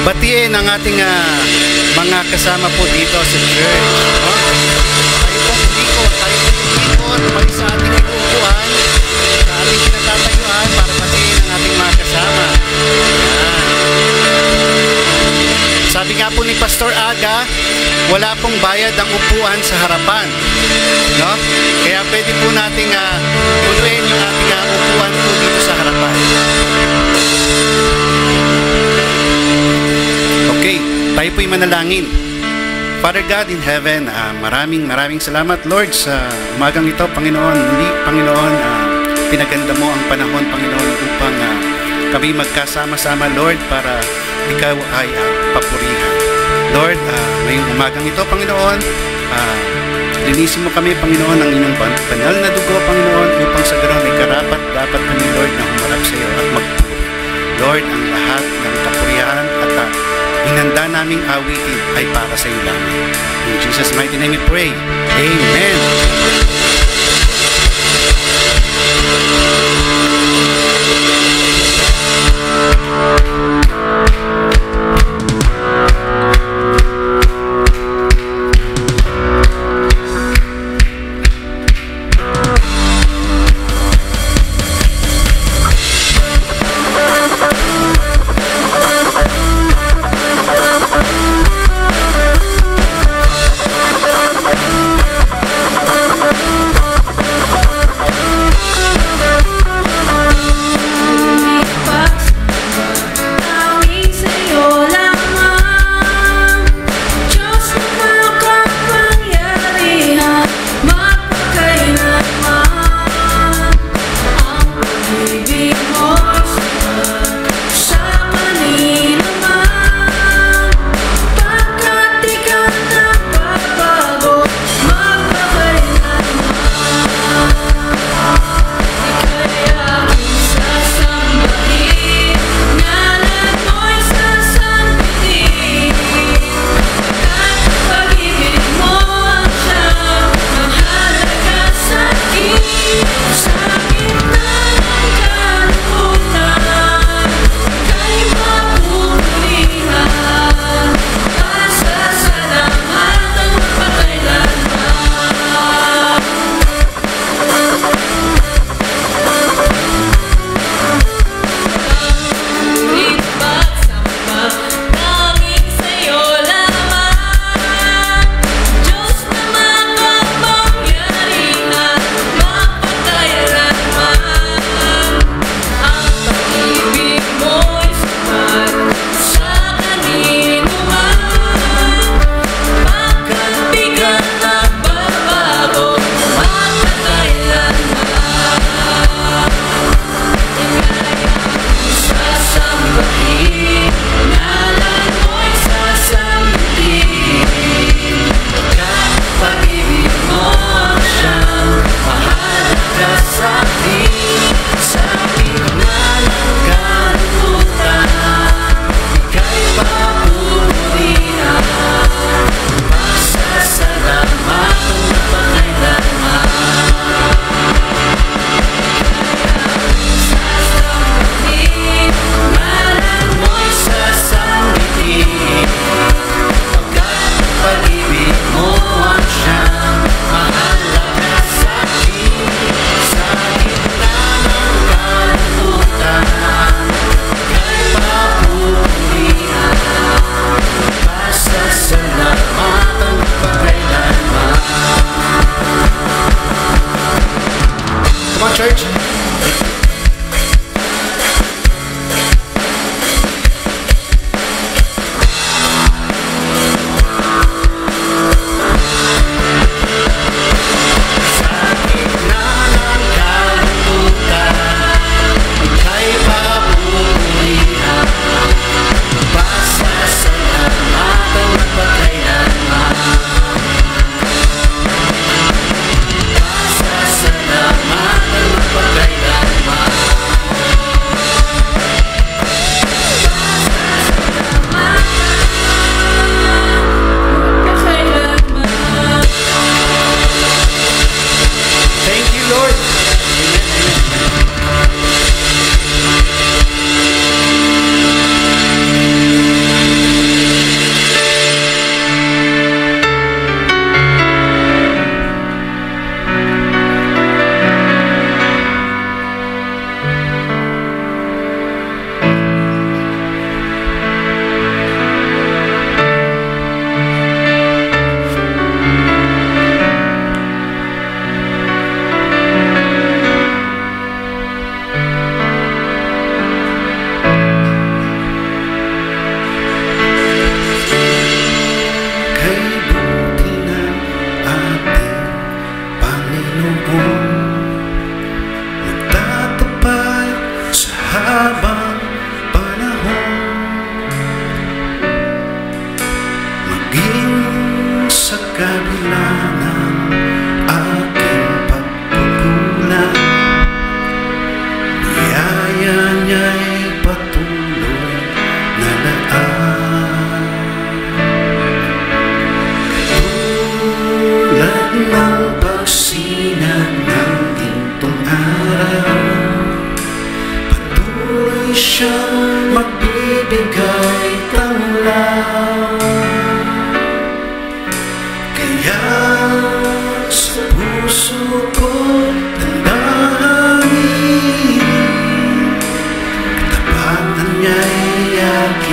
batiin ang ating mga kasama po dito sa church. No? Tayo pong umikot sa ating inuupuan, sa ating pinatatayuan para batiin ang ating mga kasama. Sabi nga po ni Pastor Aga, wala pong bayad ang upuan sa harapan. No? Kaya pwede po nating tuluin yung ating upuan po dito sa harapan. Okay, tayo po'y manalangin. Father God in heaven, maraming salamat Lord sa umagang ito, Panginoon. Muli, Panginoon, pinaganda mo ang panahon, Panginoon, upang kami magkasama-sama, Lord, para ikaw ay papurihan. Lord, ngayong umagang ito, Panginoon, linisin mo kami, Panginoon, ng inyong banal na dugo, Panginoon, upang sa ganoon ay karapat-dapat kami, Lord, na humarap sa iyo at magpuri. Lord, ang lahat ng kapurihan at inanda naming awitin ay para sa iyo lamang. In Jesus' mighty name we pray. Amen.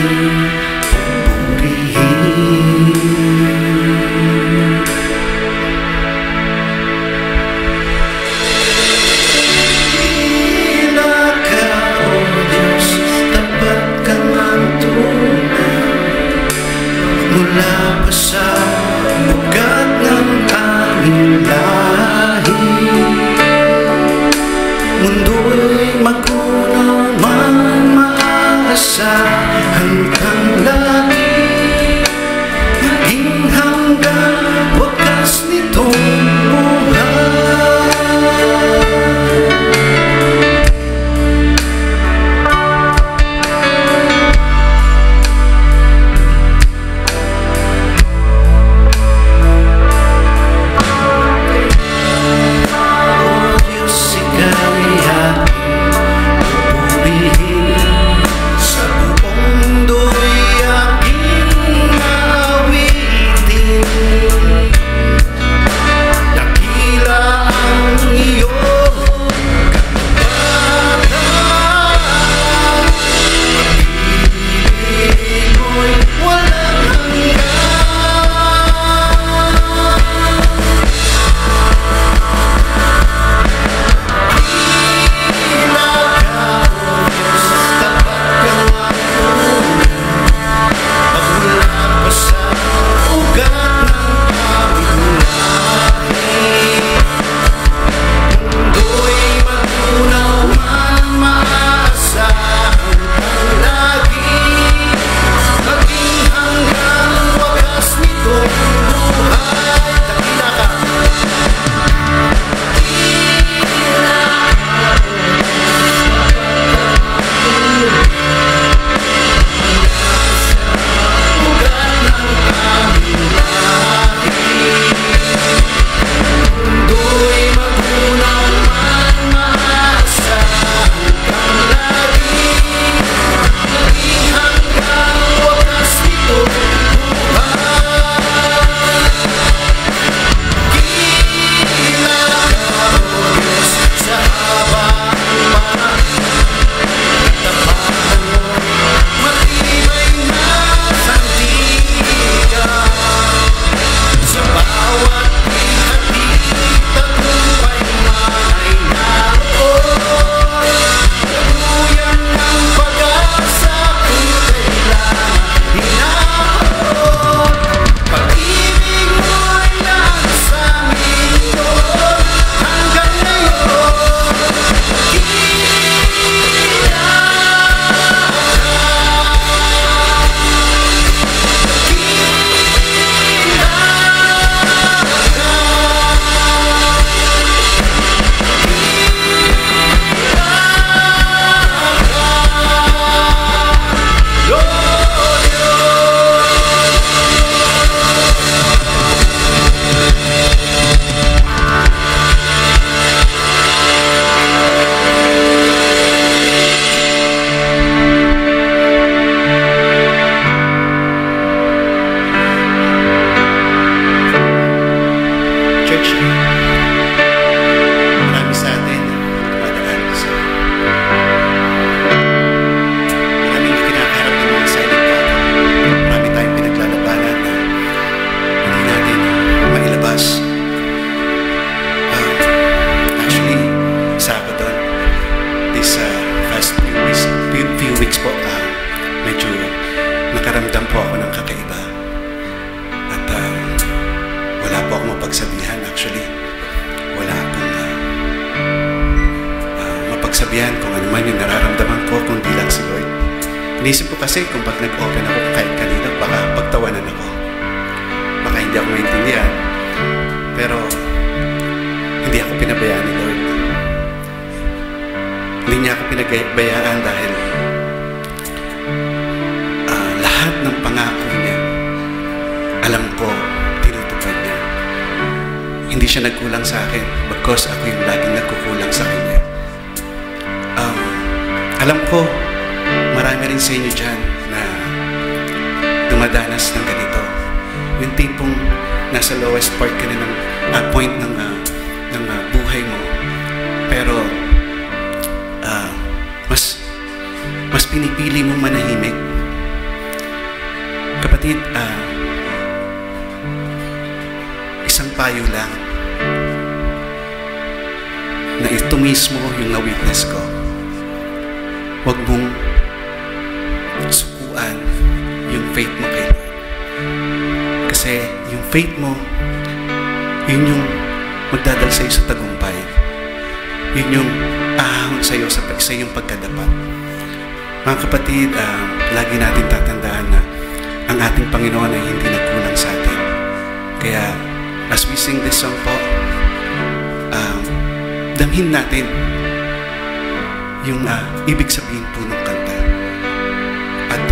aking pupurihin. Tila ka, O Diyos, tapat ka ng tunay, mula pa sa ugat ng aming lahi. Mundo'y magunaw man maaasahan kang lagi, maging hanggang wakas nitong buhay. O Diyos, ika'y aking pupurihin, sa buong mundo'y aking awitin. Dakila ang iyong katapatan, pag-ibig mo'y walang hanggan. Tila ka, O Diyos, tapat ka ng tunay, magmula pa sa ugat ng aming lahi. Mundo'y magunaw man maaasahan kang lagi, maging hanggang wakas nitong buhay. Dakila ka. Ugat ng aming lahi. Mundo'y magunaw man maaasahan kang lagi, maging hanggang wakas nitong buhay. Dakila ka, O Diyos, sa habang patapatan mo'y matibay na sandigan. Sa bawat hati, tagumpay man ay naroon, tuluyan ng pag-asa kung kailan hinahamon. Pag-ibig mo'y nasa amin doon hanggang ngayon. Church, marami sa atin dumadaan sa maraming kinakaharap ng mga silent battle. Marami tayong pinaglalabanan na hindi natin mailabas. Actually, Sabado, this past few weeks po, medyo nakaramdam po ako ng kakaiba. At wala po akong mapagsabihan. Actually, wala akong mapagsabihan kung ano man yung nararamdaman ko, kundi lang si Lord. Inisip ko kasi kung pag nag-open ako kahit kanina, baka pagtawanan ako. Baka hindi ako maintindihan. Pero hindi ako pinabayaan ni Lord. Hindi niya ako pinabayaan dahil lahat ng pangako niya, alam ko, tinutupad niya. Hindi siya nagkulang sa akin because ako yung laging nagkukulang sa kanya. Alam ko, marami rin sa inyo dyan na dumadanas ng ganito. Yung tipong nasa lowest part ka na ng point ng buhay mo. Pero mas pinipili mong manahimik kapatid, isang payo lang na ito mismo yung na-witness ko. Huwag mong sukuan yung faith mo kay Lord. Kasi yung faith mo, yun yung magdadal sa'yo sa tagumpay. Yun yung ahon sa'yo sa iyong pagkadapat. Mga kapatid, lagi natin tatandaan na ang ating Panginoon ay hindi nagkulang sa atin. Kaya, as we sing this song po, damhin natin yung ibig sabihin po ng kanta. At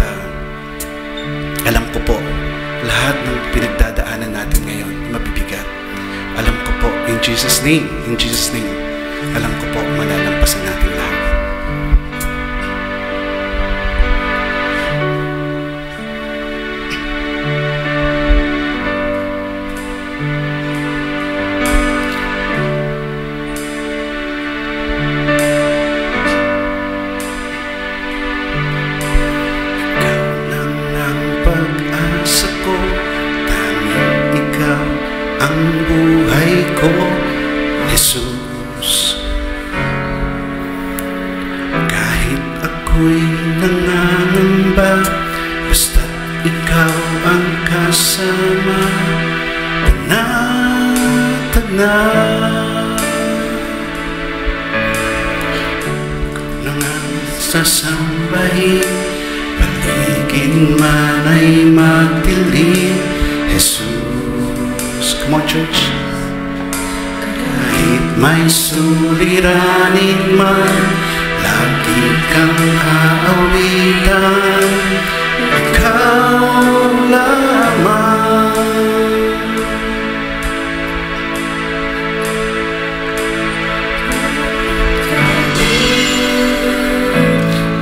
alam ko po, lahat ng pinagdadaanan natin ngayon, mabibigat. Alam ko po, in Jesus' name, alam ko po, malalampasan natin lahat. Jesus, kahit ako'y nangangamba, basta't ikaw ang kasama, tana-tana. Nang ang sasambahin, paligid man ay magdilim, Jesus. Come on, church. May suliranin man, lagi kang aawitan, ikaw lamang.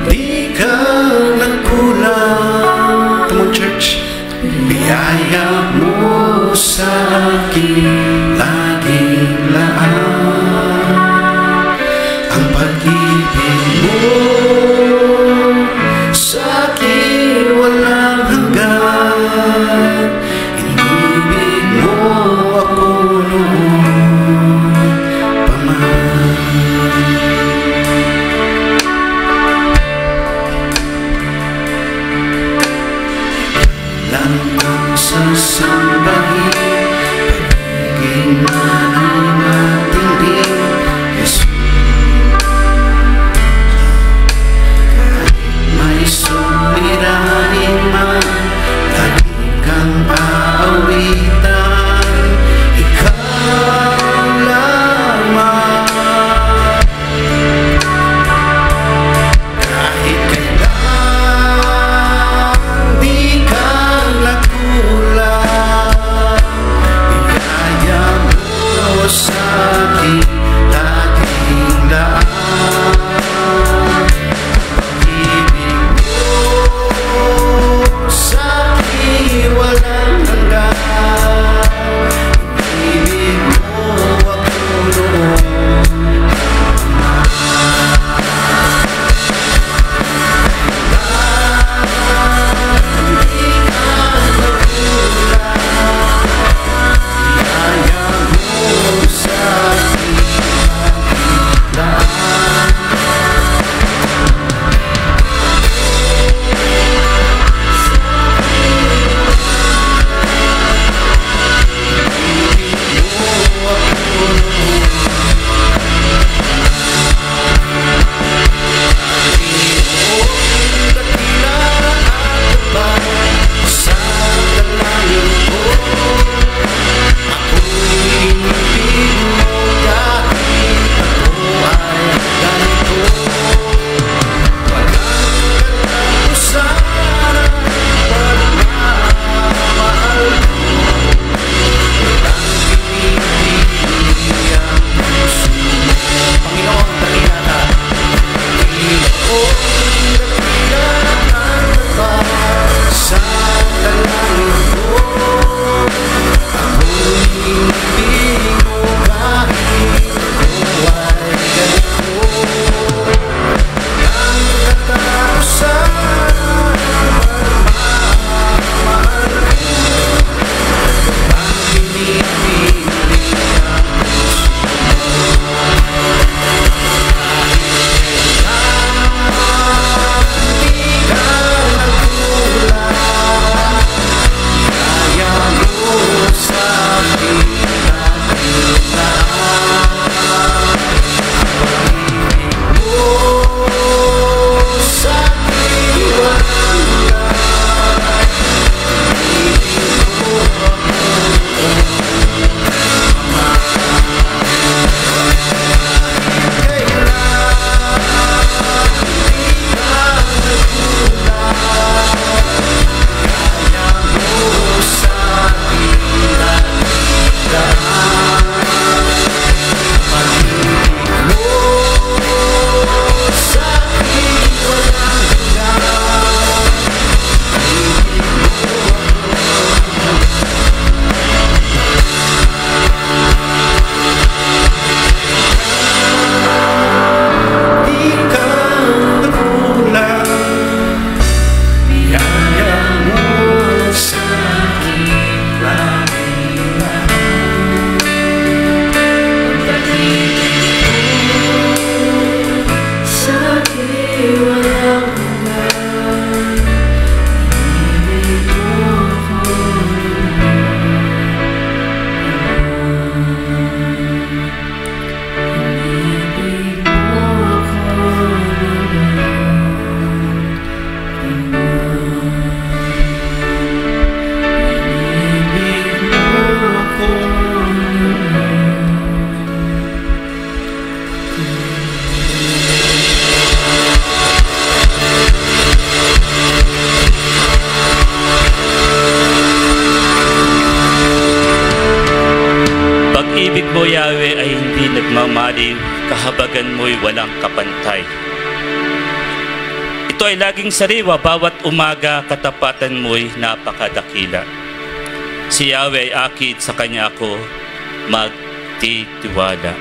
Di ka nagkulang. Come on, church. Biyaya mo sa akin laging laan, ang pag-ibig mo sa akin walang hanggan. Inibig mo ako noon pa man. Lang ang sasambahin, pag-ibig man ay matiling, Jesus. Kahit may suliranin man, lagi kang aawitan, ikaw lamang. Kahit kailan di ka nagkulang, biyaya mo Yahweh, ay hindi nagmamaliw, kahabagan mo'y walang kapantay. Ito ay laging sariwa, bawat umaga katapatan mo'y napakadakila. Si Yahweh ay akid, sa Kanya ako magtitiwala.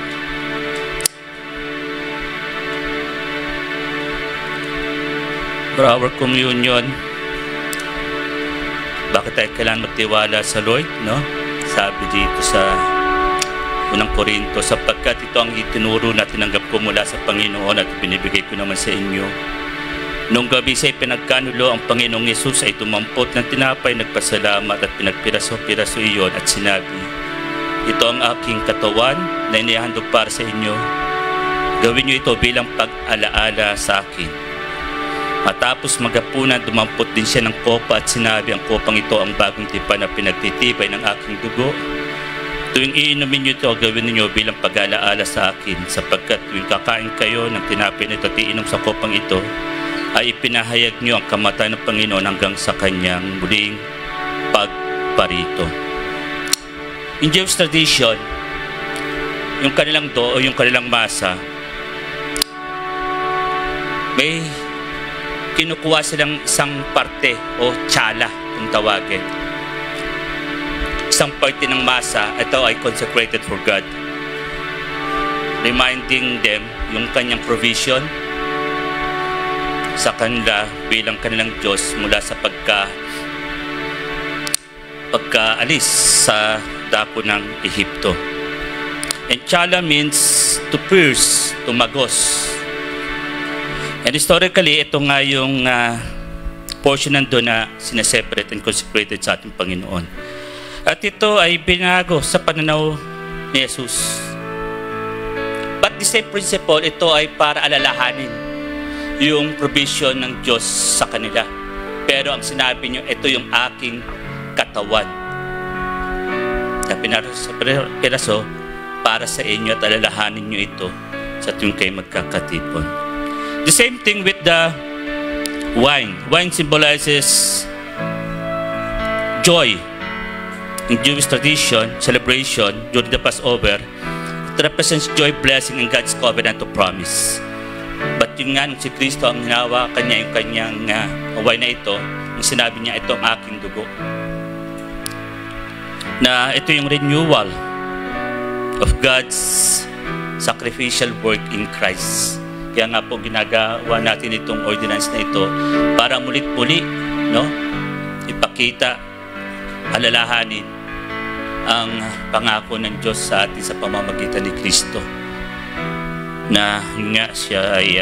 For our communion, bakit tayo kailangan magtiwala sa Lord, no? Sabi dito sa Unang Korinto, sapagkat ito ang itinuro na tinanggap ko mula sa Panginoon at binibigay ko naman sa inyo. Nung gabi sa pinagkanulo, ang Panginoong Yesus ay tumampot ng tinapay, nagpasalamat at pinagpiraso-piraso iyon at sinabi, ito ang aking katawan na inihandog para sa inyo. Gawin niyo ito bilang pag-alaala sa akin. Matapos maghapunan, dumampot din siya ng kopa at sinabi, ang kopang ito ang bagong tipan na pinagtitibay ng aking dugo. Tuwing iinumin niyo ito, gawin niyo bilang pag-alaala sa akin, sapagkat tuwing kakain kayo ng tinapay nito at iinom sa kopang ito, ay ipinahayag niyo ang kamatayan ng Panginoon hanggang sa kanyang muling pagparito. In Jewish tradition, yung kanilang o yung kanilang masa, may kinukuha silang isang parte o tsala kung tawagin. Isang parte ng masa, ito ay consecrated for God, reminding them yung kanyang provision sa kanila bilang kanilang Diyos mula sa pagkaalis sa dako ng Ehipto. And tsala means to pierce, tumagos. And historically, ito nga yung portion nandun na sineseparate and consecrated sa ating Panginoon. At ito ay binago sa pananaw ni Jesus. But the same principle, ito ay para alalahanin yung provision ng Diyos sa kanila. Pero ang sinabi niyo, ito yung aking katawan na pinaraso para sa inyo at alalahanin niyo ito sa tuwing kayo magkakatipon. The same thing with the wine. Wine symbolizes joy. In Jewish tradition, celebration during the Passover, it represents joy, blessing, and God's covenant to promise. But yun nga, si Kristo ang hinawakan niya yung kanyang wine na ito, yung sinabi niya, ito ang aking dugo. Na ito yung renewal of God's sacrificial work in Christ. Kaya nga po ginagawa natin itong ordinance na ito para mulit-muli, no? Ipakita, alalahanin ang pangako ng Diyos sa atin sa pamamagitan ni Kristo. Na nga siya ay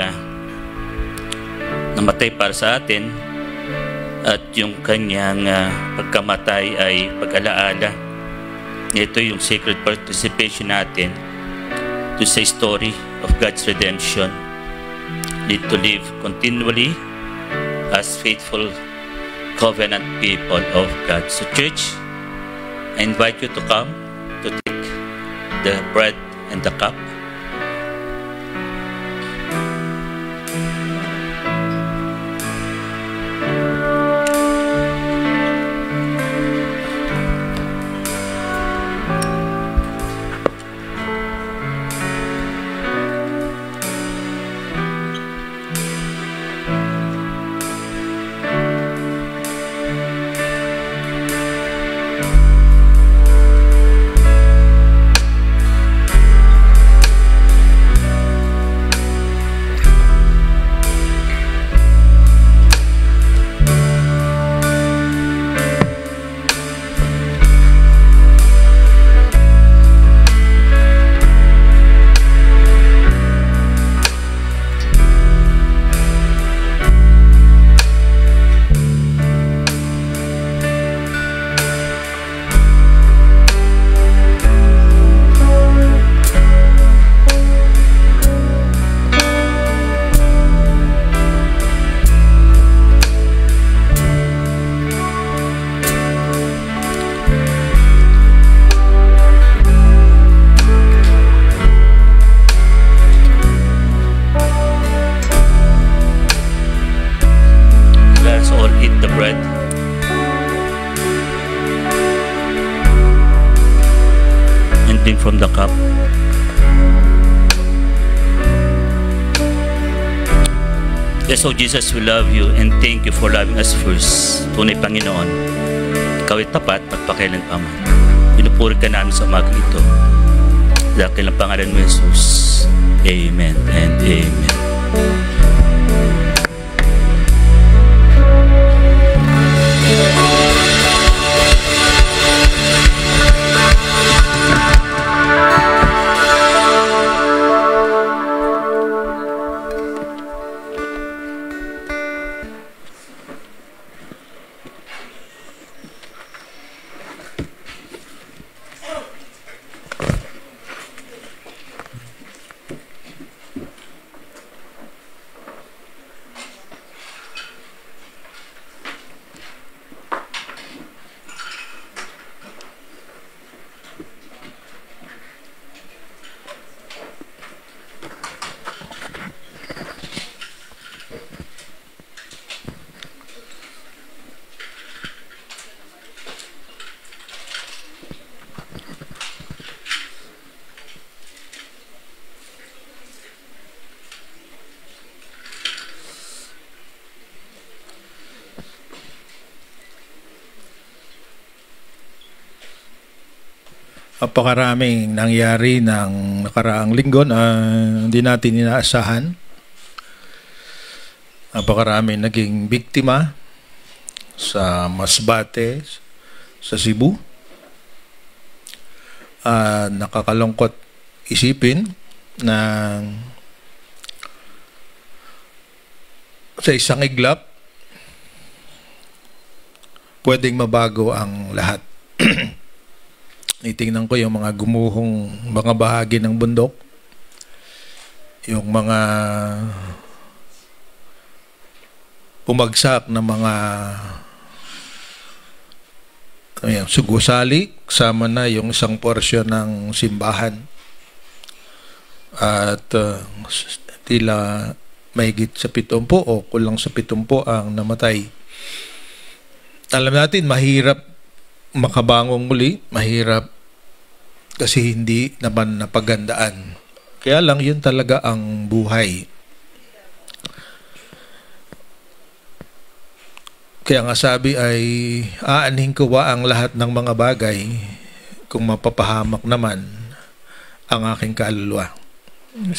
namatay para sa atin at yung kanyang pagkamatay ay pag-alaala. Ito yung sacred participation natin to sa story of God's redemption. Need to live continually as faithful covenant people of God. So church, I invite you to come to take the bread and the cup. drink from the cup. Yes, so Jesus, we love you and thank you for loving us first. Tunay Panginoon, ikaw ay tapat pagpakailanpaman. Pinupuri ka namin sa umagang ito. Dahil kailang pangalan mo, Jesus. Amen and amen. Napakaraming nangyari ng nakaraang linggo na hindi natin inaasahan. Napakaraming naging biktima sa Masbate, sa Cebu. Nakakalungkot isipin na sa isang iglap pwedeng mabago ang lahat. Itingnan ko yung mga gumuhong mga bahagi ng bundok, yung mga bumagsak na mga sugusali, kasama na yung isang porsyon ng simbahan at tila mahigit sa 70 o kulang sa 70 ang namatay. Alam natin, mahirap makabangong muli, mahirap kasi hindi naman napagandaan. Kaya lang yun talaga ang buhay. Kaya nga sabi ay aanhin ko ba ang lahat ng mga bagay kung mapapahamak naman ang aking kaluluwa.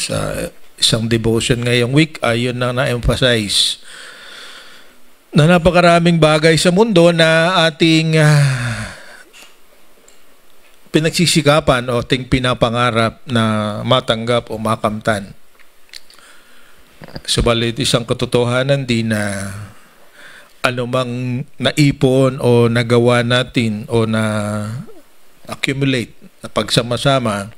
Sa isang devotion ngayong week ay yun na na-emphasize na napakaraming bagay sa mundo na ating pinagsisikapan o ating pinapangarap na matanggap o makamtan. Subalit isang katotohanan din na anumang naipon o nagawa natin o na accumulate na pagsama-sama,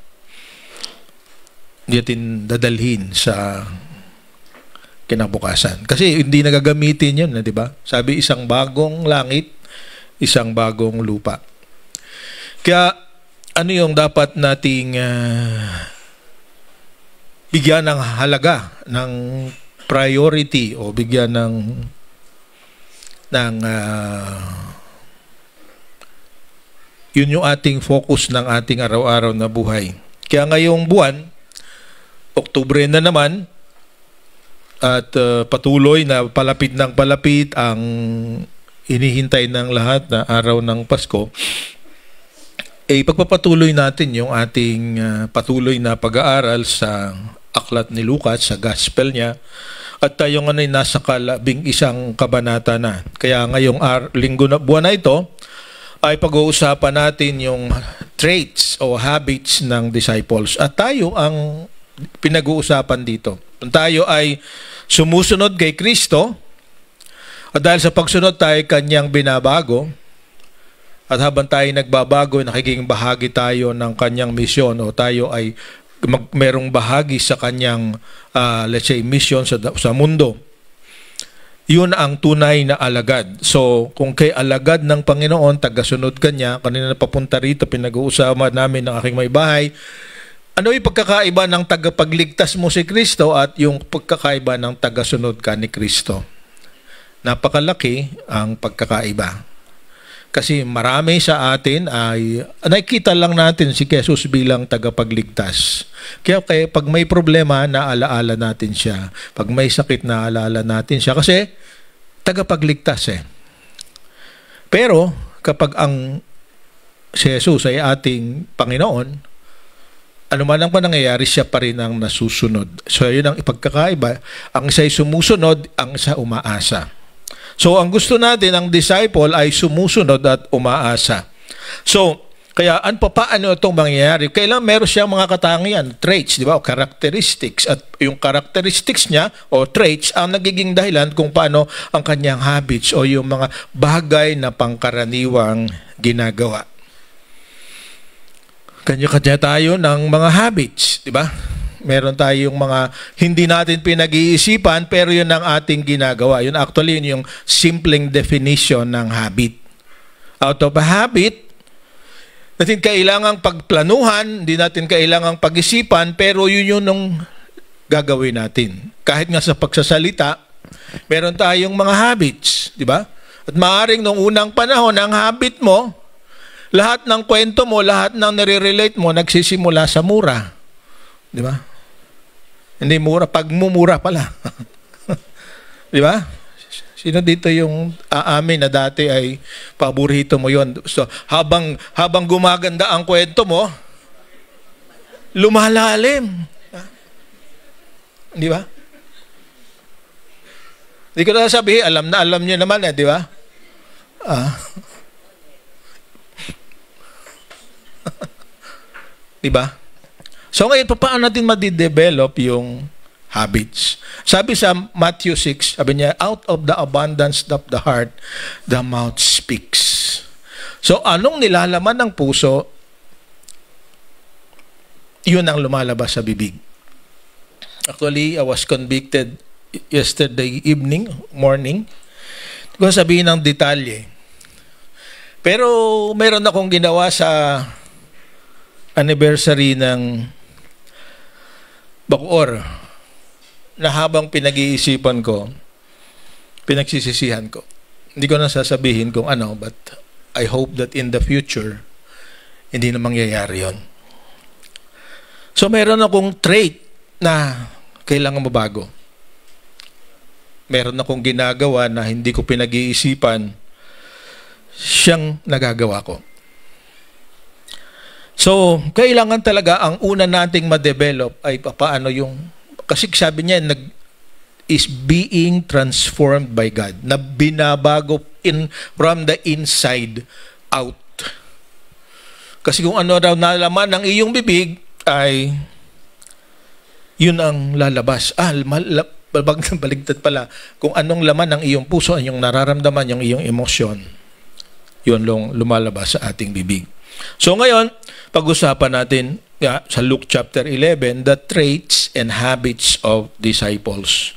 hindi natin dadalhin sa kinabukasan. Kasi hindi nagagamitin yun, di ba? Sabi, isang bagong langit, isang bagong lupa. Kaya ano yung dapat nating bigyan ng halaga, ng priority o bigyan ng yun yung ating focus ng ating araw-araw na buhay. Kaya ngayong buwan, Oktubre na naman, at patuloy na palapit ng palapit ang inihintay ng lahat na araw ng Pasko, pagpapatuloy natin yung ating patuloy na pag-aaral sa aklat ni Lucas, sa gospel niya, at tayo nga ay nasa 11 kabanata na. Kaya ngayong buwan na ito ay pag-uusapan natin yung traits o habits ng disciples. At tayo ang pinag-uusapan dito. Kung tayo ay sumusunod kay Kristo, at dahil sa pagsunod tayo kanyang binabago, at habang tayo nagbabago, nakiking bahagi tayo ng kanyang misyon o tayo ay merong bahagi sa kanyang, let's say, mission sa mundo. Yun ang tunay na alagad. So, kung kay alagad ng Panginoon, tagasunod ka niya, kanina na papunta rito, pinag-uusama namin ng aking may bahay, ano yung pagkakaiba ng tagapagligtas mo si Kristo at yung pagkakaiba ng tagasunod ka ni Kristo? Napakalaki ang pagkakaiba. Kasi marami sa atin ay nakikita lang natin si Jesus bilang tagapagligtas. Kaya pag may problema, naalaala natin siya. Pag may sakit, naalaala natin siya. Kasi tagapagligtas eh. Pero kapag ang si Jesus ay ating Panginoon, ano man ang nangyayari, siya pa rin ang nasusunod. So yun ang ipagkakaiba. Ang isa ay sumusunod, ang isa umaasa. So, ang gusto natin, ang disciple ay sumusunod at umaasa. So, kaya paano itong mangyayari? Kailangan meron siyang mga katangian, traits, di ba? O characteristics. At yung characteristics niya, o traits, ang nagiging dahilan kung paano ang kanyang habits o yung mga bagay na pangkaraniwang ginagawa. Kanya-kanya tayo ng mga habits, di ba? Meron tayong mga hindi natin pinag-iisipan pero yun ang ating ginagawa. Yun actually yun yung simpleng definition ng habit. Out of a habit, natin kailangang pagplanuhan, hindi natin kailangang pag-isipan, pero yun yung gagawin natin. Kahit nga sa pagsasalita, meron tayong mga habits, di ba? At maaaring nung unang panahon, ang habit mo, lahat ng kwento mo, lahat ng nire-relate mo, nagsisimula sa mura. Di ba? Hindi mura, pagmumura pala. Di ba? Sino dito yung aamin na dati ay paborito mo yon? So, habang gumaganda ang kwento mo, lumalalim. Di ba? Hindi ko na sabihin, alam niyo naman di ba? Di ba? So ngayon, paano natin madidevelop yung habits? Sabi sa Matthew 6, sabi niya, out of the abundance of the heart, the mouth speaks. So anong nilalaman ng puso, yun ang lumalabas sa bibig. Actually, I was convicted yesterday morning. Hindi ko sabihin ng detalye. Pero meron akong ginawa sa anniversary ng Bacoor na habang pinag-iisipan ko, pinagsisisihan ko. Hindi ko na sasabihin kung ano, but I hope that in the future, hindi na mangyayari yun. So meron akong trait na kailangan mabago. Meron akong ginagawa na hindi ko pinag-iisipan, siyang nagagawa ko. So, kailangan talaga ang una nating ma-develop ay paano yung, kasi sabi niya, is being transformed by God, na binabago from the inside out. Kasi kung ano raw nalaman ng iyong bibig, ay yun ang lalabas. Baligtad pala. Kung anong laman ng iyong puso, yung nararamdaman, yung iyong emosyon, yun lumalabas sa ating bibig. So ngayon, pag-usapan natin sa Luke chapter 11, the traits and habits of disciples.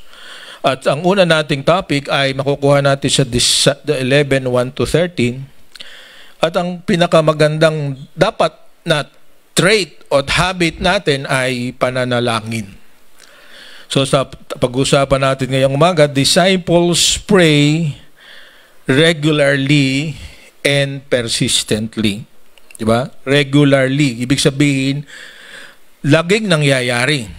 At ang una nating topic ay makukuha natin sa 11:1-13. At ang pinakamagandang dapat na trait o habit natin ay pananalangin. So sa pag-usapan natin ngayong umaga, disciples pray regularly and persistently. Diba? Regularly. Ibig sabihin, laging nangyayari.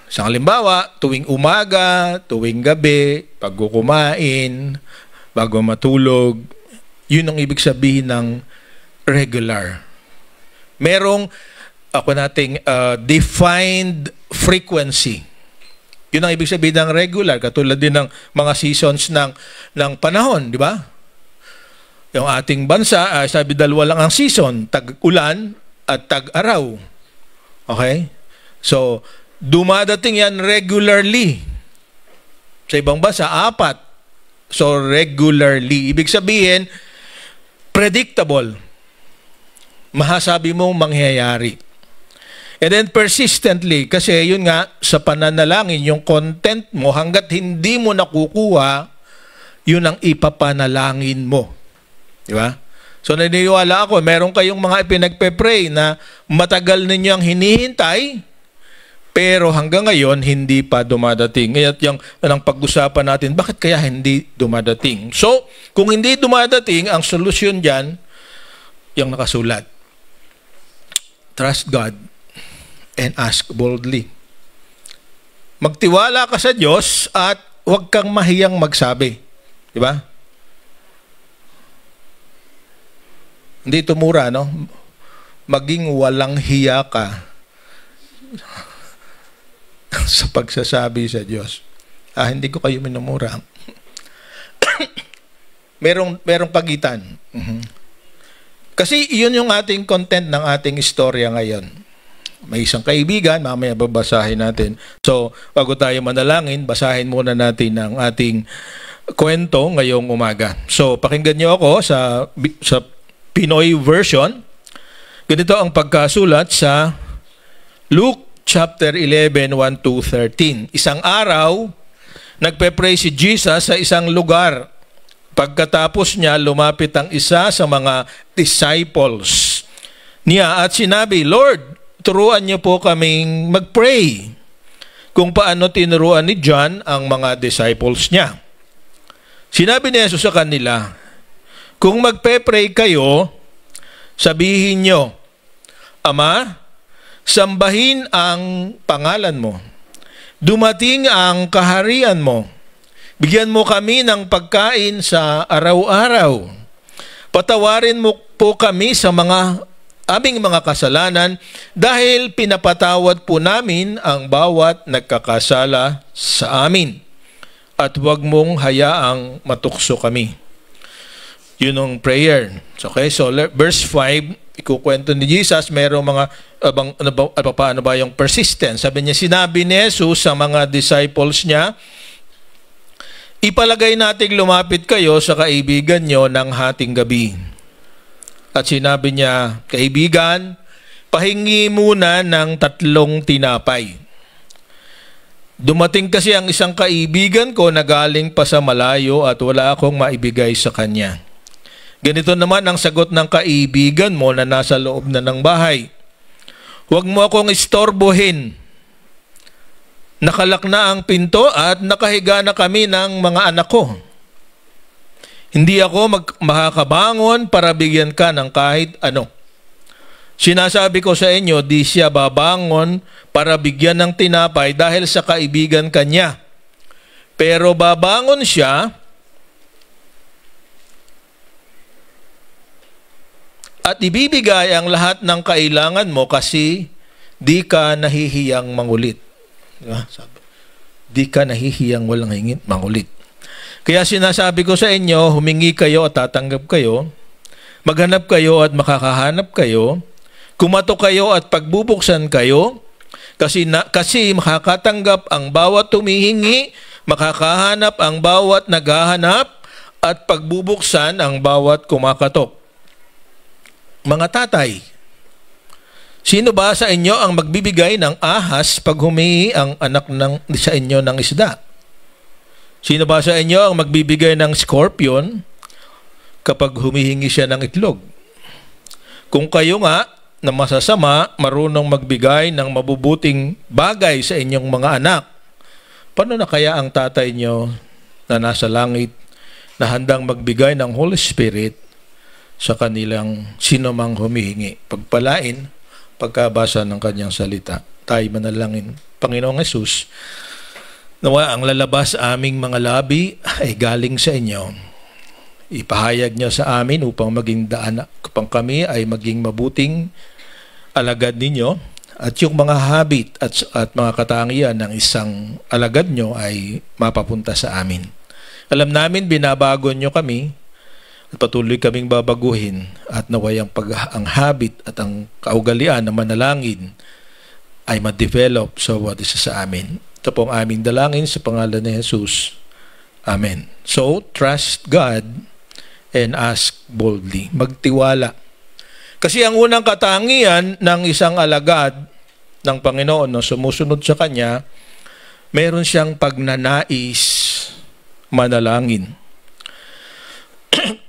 Sa halimbawa, tuwing umaga, tuwing gabi, pag kumain, bago matulog, yun ang ibig sabihin ng regular. Merong defined frequency. Yun ang ibig sabihin ng regular, katulad din ng mga seasons ng panahon, di ba? Yung ating bansa, sabi dalawa lang ang season, tag-ulan at tag-araw. Okay? So, dumadating yan regularly. Sa ibang bansa, 4. So, regularly. Ibig sabihin, predictable. Masasabi mong mangyayari. And then persistently, kasi yun nga, sa pananalangin, yung content mo, hanggat hindi mo nakukuha, yun ang ipapanalangin mo. Di ba? So naniniwala ako, meron kayong mga ipinagpe-pray na matagal ninyong hinihintay, pero hanggang ngayon, hindi pa dumadating. Ngayon yung anong pag-usapan natin, bakit kaya hindi dumadating? So, kung hindi dumadating, ang solusyon dyan, yung nakasulat. Trust God and ask boldly. Magtiwala ka sa Diyos at huwag kang mahiyang magsabi. Di ba? Hindi ito mura, no? Maging walang hiya ka sa pagsasabi sa Diyos. Hindi ko kayo minumura. merong pagitan. Kasi iyon yung ating content ng ating istorya ngayon. May isang kaibigan, mamaya babasahin natin. So, bago tayo manalangin, basahin muna natin ang ating kwento ngayong umaga. So, pakinggan niyo ako sa Pinoy version. Ganito ang pagkasulat sa Luke chapter 11, 1-13. Isang araw, nagpe-pray si Jesus sa isang lugar. Pagkatapos niya, lumapit ang isa sa mga disciples niya at sinabi, Lord, turuan niyo po kaming mag-pray. Kung paano tinuruan ni John ang mga disciples niya. Sinabi ni Jesus sa kanila, kung magpe-pray kayo, sabihin niyo, Ama, sambahin ang pangalan mo. Dumating ang kaharian mo. Bigyan mo kami ng pagkain sa araw-araw. Patawarin mo po kami sa aming mga kasalanan dahil pinapatawad po namin ang bawat nagkakasala sa amin. At huwag mong hayaang matukso kami. Yun ang prayer. Okay, so verse 5, ikukwento ni Jesus, mayroong mga paano ba yung persistence. Sabi niya, sinabi ni Jesus sa mga disciples niya, ipalagay nating lumapit kayo sa kaibigan nyo ng hating gabi. At sinabi niya, kaibigan, pahingi muna ng 3 tinapay. Dumating kasi ang isang kaibigan ko na galing pa sa malayo at wala akong maibigay sa kanya. Ganito naman ang sagot ng kaibigan mo na nasa loob na ng bahay. Huwag mo akong istorbohin. Nakalak na ang pinto at nakahiga na kami ng mga anak ko. Hindi ako makakabangon para bigyan ka ng kahit ano. Sinasabi ko sa inyo, di siya babangon para bigyan ng tinapay dahil sa kaibigan kanya. Pero babangon siya at ibibigay ang lahat ng kailangan mo kasi di ka nahihiyang mangulit. Di ka nahihiyang walang hingit mangulit. Kaya sinasabi ko sa inyo, humingi kayo at tatanggap kayo, maghanap kayo at makakahanap kayo, kumatok kayo at pagbubuksan kayo, kasi makakatanggap ang bawat tumihingi, makakahanap ang bawat naghahanap, at pagbubuksan ang bawat kumakatok. Mga tatay, sino ba sa inyo ang magbibigay ng ahas pag humingi ang anak sa inyo ng isda? Sino ba sa inyo ang magbibigay ng scorpion kapag humihingi siya ng itlog? Kung kayo nga na masasama, marunong magbigay ng mabubuting bagay sa inyong mga anak, paano na kaya ang tatay nyo na nasa langit na handang magbigay ng Holy Spirit sa kanilang sinumang humihingi? Pagpalain pagkabasa ng kanyang salita. Tayo manalangin. Panginoong Hesus, nawa ang lalabas aming mga labi ay galing sa inyo. Ipahayag niyo sa amin upang maging daan, upang kami ay maging mabuting alagad ninyo at yung mga habit at mga katangian ng isang alagad nyo ay mapapunta sa amin. Alam namin binabago nyo kami at patuloy kaming babaguhin at naway ang habit at ang kaugalian na manalangin ay ma-develop sa bawat isa sa amin. Ito po ang aming dalangin sa pangalan ni Jesus. Amen. So, trust God and ask boldly. Magtiwala. Kasi ang unang katangian ng isang alagad ng Panginoon na sumusunod sa Kanya, meron siyang pagnanais manalangin.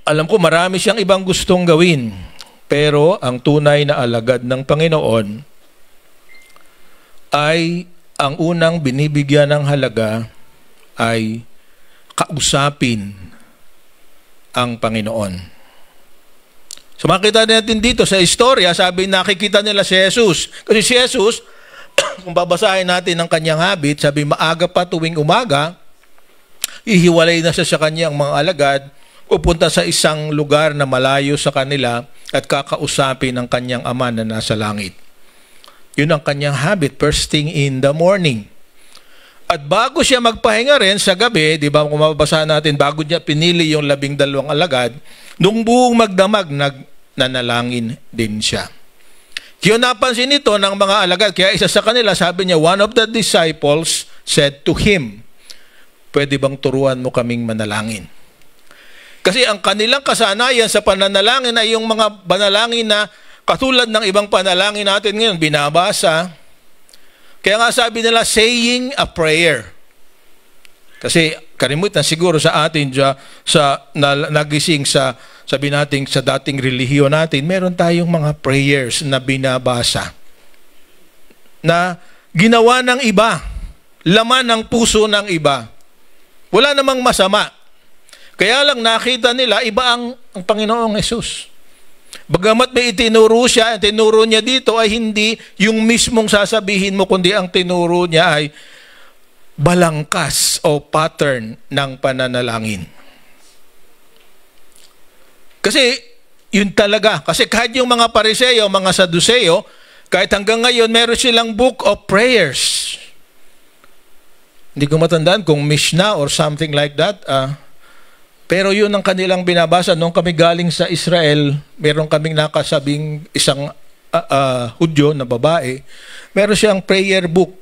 Alam ko marami siyang ibang gustong gawin, pero ang tunay na alagad ng Panginoon ay ang unang binibigyan ng halaga ay kausapin ang Panginoon. So makita natin dito sa istorya, sabi nakikita nila si Jesus. Kasi si Jesus, kung babasahin natin ang kanyang habit, sabi maaga pa tuwing umaga, ihiwalay na siya sa kanyang mga alagad, pupunta sa isang lugar na malayo sa kanila at kakausapin ang kanyang ama na nasa langit. Yun ang kanyang habit, first thing in the morning. At bago siya magpahinga rin sa gabi, di ba kung mababasahan natin, bago niya pinili yung 12 alagad, nung buong magdamag, nanalangin din siya. Yun napansin nito ng mga alagad, kaya isa sa kanila, sabi niya, one of the disciples said to him, pwede bang turuan mo kaming manalangin? Kasi ang kanilang kasanayan sa pananalangin ay yung mga panalangin na katulad ng ibang panalangin natin ngayon, binabasa. Kaya nga sabi nila, saying a prayer. Kasi kalimutan siguro sa atin nagising sabi natin sa dating relihiyon natin, meron tayong mga prayers na binabasa na ginawa ng iba, laman ng puso ng iba. Wala namang masama. Kaya lang nakita nila, iba ang Panginoong Hesus. Bagamat may itinuro siya, ang tinuro niya dito ay hindi yung mismong sasabihin mo, kundi ang tinuro niya ay balangkas o pattern ng pananalangin. Kasi yun talaga. Kasi kahit yung mga Pariseo, mga Saduceo, kahit hanggang ngayon meron silang book of prayers. Hindi ko matandaan kung Mishnah or something like that. Pero yun ang kanilang binabasa. Nung kami galing sa Israel, meron kaming nakasabing isang Hudyo na babae, meron siyang prayer book.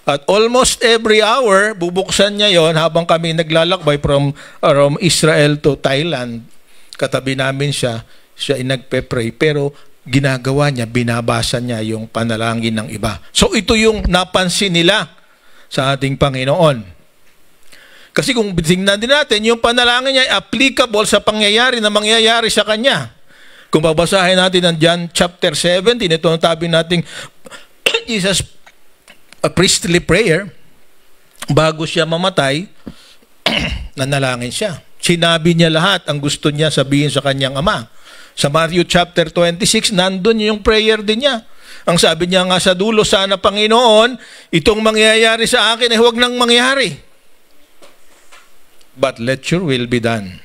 At almost every hour, bubuksan niya yon habang kami naglalakbay from Israel to Thailand. Katabi namin siya ay nagpe-pray. Pero ginagawa niya, binabasa niya yung panalangin ng iba. So ito yung napansin nila sa ating Panginoon. Kasi kung tingnan din natin, yung panalangin niya ay applicable sa pangyayari na mangyayari sa kanya. Kung babasahin natin ang John chapter 17, ito ang tabi nating Jesus a priestly prayer, bago siya mamatay, nanalangin siya. Sinabi niya lahat ang gusto niya sabihin sa kanyang ama. Sa Matthew chapter 26, nandun yung prayer din niya. Ang sabi niya nga sa dulo, sana Panginoon, itong mangyayari sa akin ay huwag nang mangyari. But let your will be done.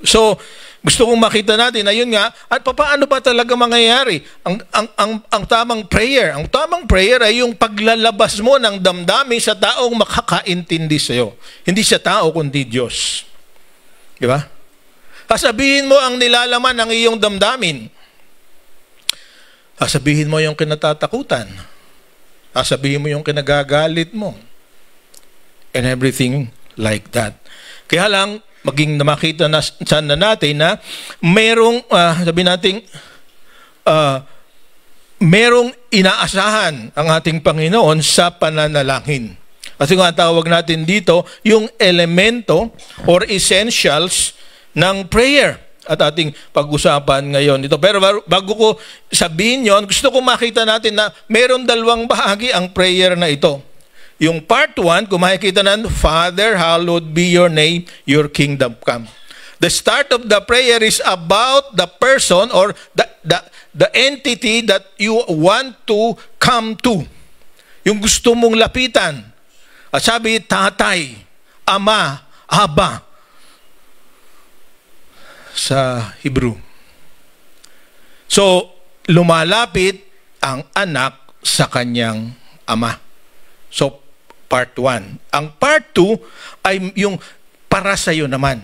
So, gusto kong makita natin na yun nga, at paano pa talaga mangyayari? Ang tamang prayer. Ang tamang prayer ay yung paglalabas mo ng damdamin sa taong makakaintindi sa'yo. Hindi sa tao, kundi Diyos. Di ba? Sasabihin mo ang nilalaman ng iyong damdamin. Sasabihin mo yung kinatatakutan. Sasabihin mo yung kinagagalit mo. And everything like that. Kaya lang, maging makita na sana natin na merong, sabi natin, merong inaasahan ang ating Panginoon sa pananalangin. Kasi nga tawag natin dito, yung elemento or essentials ng prayer at ating pag-usapan ngayon dito. Pero bago ko sabihin yon, gusto ko makita natin na meron dalawang bahagi ang prayer na ito. Yung part 1, kung makikita na, Father, hallowed be your name, your kingdom come. The start of the prayer is about the person or the entity that you want to come to. Yung gusto mong lapitan. At sabi, tatay, ama, aba, sa Hebrew. So, lumalapit ang anak sa kanyang ama. So, part 1. Ang part 2 ay yung para sa iyo naman.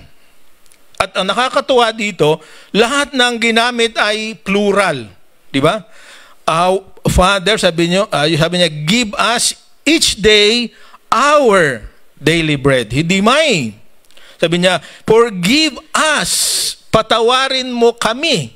At ang nakakatuwa dito, lahat ng ginamit ay plural. Di ba? Father, sabi niya, give us each day our daily bread. Hindi may. Sabi niya, forgive us, patawarin mo kami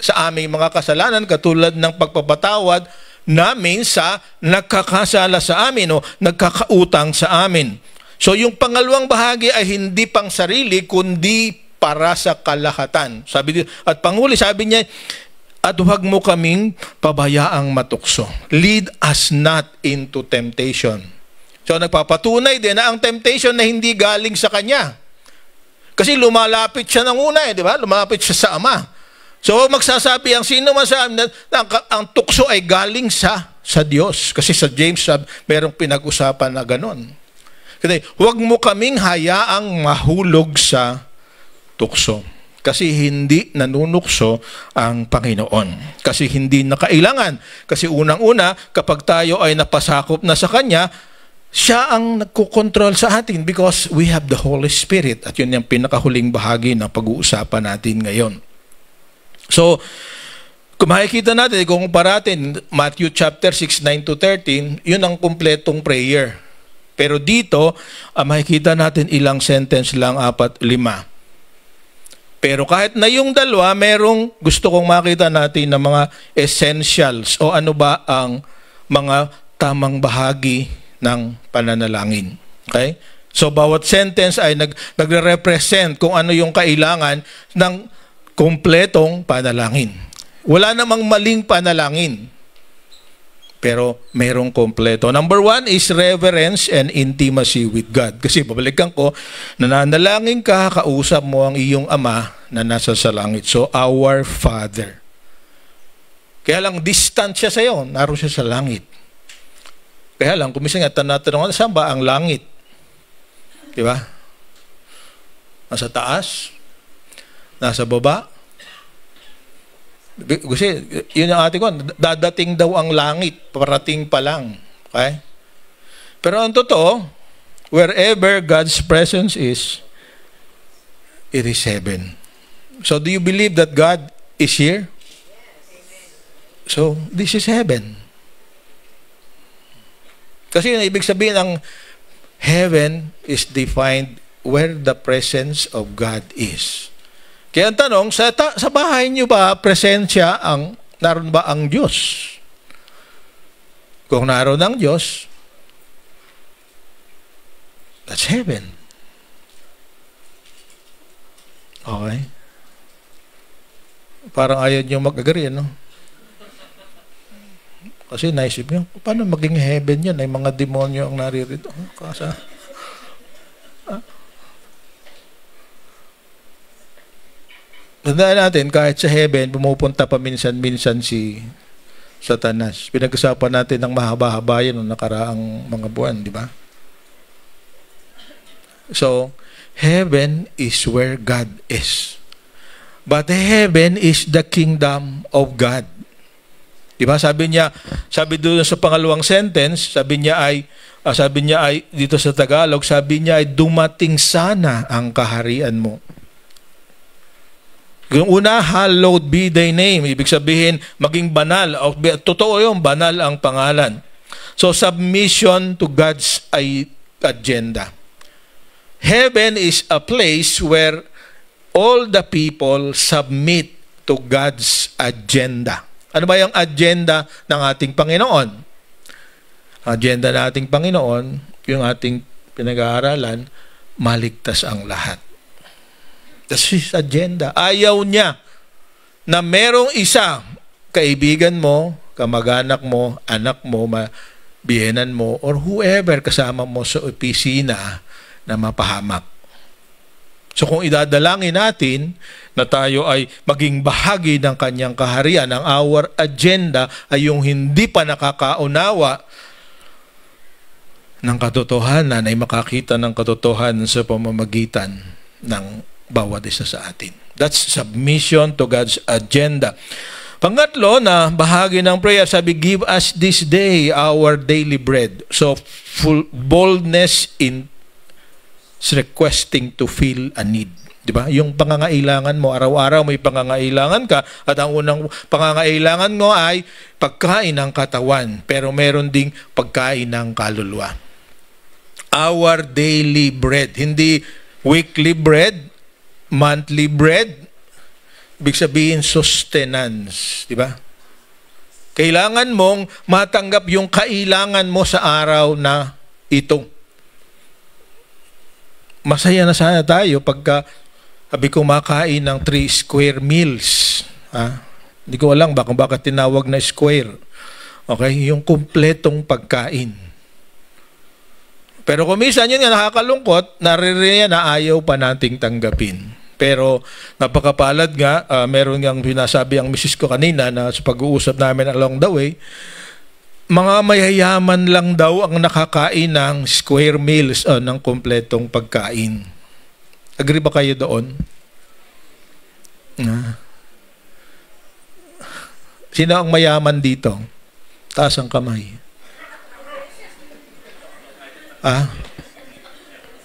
sa aming mga kasalanan, katulad ng pagpapatawad namin sa nagkakasala sa amin o nagkakautang sa amin. So yung pangalawang bahagi ay hindi pang sarili kundi para sa kalahatan. At panghuli sabi niya, at huwag mo kaming pabayaang matukso. Lead us not into temptation. So nagpapatunay din na ang temptation na hindi galing sa kanya. Kasi lumalapit siya ng una, di ba? Lumalapit siya sa ama. So magsasabi ang sino man sa amin na ang tukso ay galing sa Diyos. Kasi sa James, merong pinag-usapan na ganon. Kasi huwag mo kaming hayaang mahulog sa tukso. Kasi hindi nanunukso ang Panginoon. Kasi hindi na kailangan. Kasi unang-una, kapag tayo ay napasakop na sa Kanya, siya ang nagkukontrol sa atin because we have the Holy Spirit. At yun yung pinakahuling bahagi ng pag-uusapan natin ngayon. So, kung makikita natin, kung paratin, Matthew chapter 6, 9-13, yun ang kumpletong prayer. Pero dito, makikita natin ilang sentence lang, 4, 5. Pero kahit na yung dalawa, merong gusto kong makita natin ng mga essentials o ano ba ang mga tamang bahagi ng pananalangin. Okay? So, bawat sentence ay nagre-represent kung ano yung kailangan ng kumpletong panalangin. Wala namang maling panalangin. Pero merong kompleto. Number 1 is reverence and intimacy with God. Kasi babalikan ko, nananalangin ka, kausap mo ang iyong Ama na nasa sa langit. So, our Father. Kaya lang, distant siya sa iyo. Naroon siya sa langit. Kaya lang, kung minsan nga, tanatanong, saan ba ang langit? Diba? Nasa taas? Nasa baba? Kasi yun ang ating ko, dadating daw ang langit, parating pa lang. Okay? Pero ang totoo, wherever God's presence is, it is heaven. So do you believe that God is here? So this is heaven. Kasi yung ibig sabihin ng heaven is defined where the presence of God is. Kaya ang tanong, sa bahay niyo ba presensya naroon ba ang Diyos? Kung naroon ang Diyos, that's heaven. Okay? Parang ayaw niyo mag-agree, no? Kasi naisip niyo, paano maging heaven yan? Ay mga demonyo ang naririto. Tandaan natin, kahit sa heaven, pumupunta pa minsan-minsan si Satanas. Pinag-usapan natin ng mahaba-haba yun noong nakaraang mga buwan, di ba? So, heaven is where God is. But heaven is the kingdom of God. Di ba? Sabi doon sa pangalawang sentence, sabi niya ay dito sa Tagalog, sabi niya ay dumating sana ang kaharian mo. Yung una, hallowed be thy name. Ibig sabihin, maging banal. Totoo yung banal ang pangalan. So, submission to God's agenda. Heaven is a place where all the people submit to God's agenda. Ano ba yung agenda ng ating Panginoon? Agenda ng ating Panginoon, yung ating pinag-aaralan, maligtas ang lahat. That's His agenda. Ayaw niya na merong isa, kaibigan mo, kamag-anak mo, anak mo, biyenan mo, or whoever kasama mo sa opisina na mapahamak. So kung idadalangin natin na tayo ay maging bahagi ng kanyang kaharian, ang our agenda ay yung hindi pa nakakaunawa ng katotohanan ay makakita ng katotohanan sa pamamagitan ng bawat isa sa atin. That's submission to God's agenda. Pangatlo na bahagi ng prayer, sabi, give us this day our daily bread. So, full boldness in requesting to feel a need. Diba? Yung pangangailangan mo, araw-araw may pangangailangan ka, at ang unang pangangailangan mo ay pagkain ng katawan, pero meron ding pagkain ng kaluluwa. Our daily bread. Hindi weekly bread, monthly bread, ibig sabihin sustenance, di ba? Kailangan mong matanggap yung kailangan mo sa araw na ito. Masaya na sana tayo pagka sabi ko makain ng 3 square meals. Hindi ko alam bakit tinawag na square. Okay? Yung kumpletong pagkain. Pero kung minsan yun nga nakakalungkot, naririyan na ayaw pa nating tanggapin. Pero napakapalad nga, meron ngang binasabi ang misis ko kanina na sa pag-uusap namin along the way, mga mayayaman lang daw ang nakakain ng square meals, ng kompletong pagkain. Agree ba kayo doon? Sino ang mayaman dito? Taas ang kamay.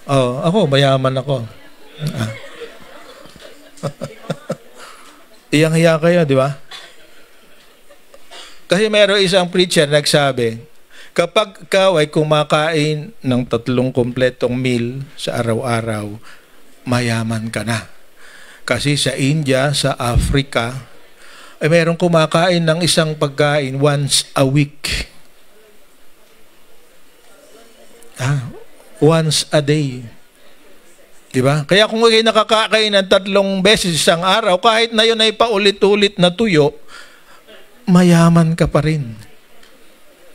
Ako, mayaman ako. Iyang-iya kayo, di ba? Kasi meron isang preacher nagsabi, kapag ikaw ay kumakain ng 3 kompletong meal sa araw-araw, mayaman ka na. Kasi sa India, sa Africa, ay meron kumakain ng isang pagkain once a week. Once a day. Diba? Kaya kung kayo nakakakain ng 3 beses isang araw, kahit na yun ay paulit-ulit na tuyo, mayaman ka pa rin.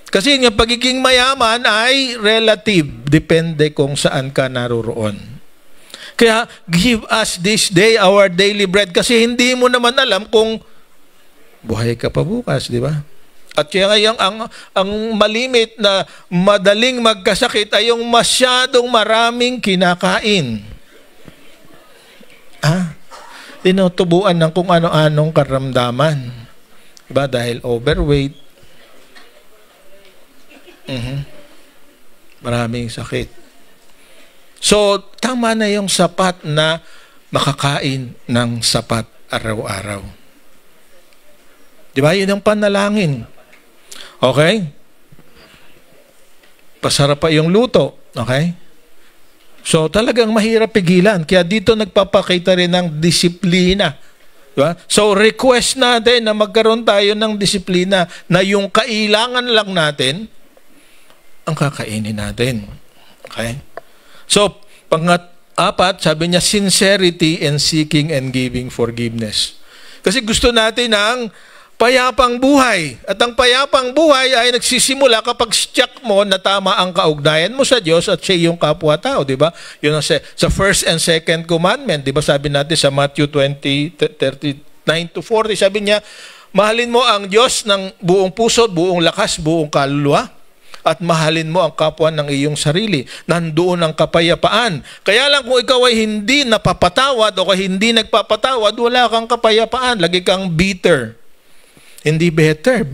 Kasi yung pagiging mayaman ay relative. Depende kung saan ka naroroon. Kaya, give us this day our daily bread. Kasi hindi mo naman alam kung buhay ka pa bukas, di ba? At kaya ngayon, ang malimit na madaling magkasakit ay yung masyadong maraming kinakain. Tinutubuan ng kung ano-anong karamdaman. Diba? Dahil overweight. Maraming sakit. So, tama na yung sapat na makakain ng sapat araw-araw. Diba? Yun ang panalangin. Okay? Pasarap pa yung luto. Okay? So, talagang mahirap pigilan. Kaya dito nagpapakita rin ng disiplina. Diba? So, request natin na magkaroon tayo ng disiplina na yung kailangan lang natin, ang kakainin natin. Okay? So, pang-4, sabi niya, sincerity and seeking and giving forgiveness. Kasi gusto natin ng payapang buhay. At ang payapang buhay ay nagsisimula kapag check mo na tama ang kaugnayan mo sa Diyos at sa iyong kapwa-tao, di ba? Yun ang sa first and second commandment, di ba? Sabi natin sa Matthew 20:39-40, sabi niya, mahalin mo ang Diyos ng buong puso, buong lakas, buong kaluluwa, at mahalin mo ang kapwa ng iyong sarili. Nandoon ang kapayapaan. Kaya lang kung ikaw ay hindi napapatawad o hindi nagpapatawad, wala kang kapayapaan. Lagi kang bitter. Hindi bitter.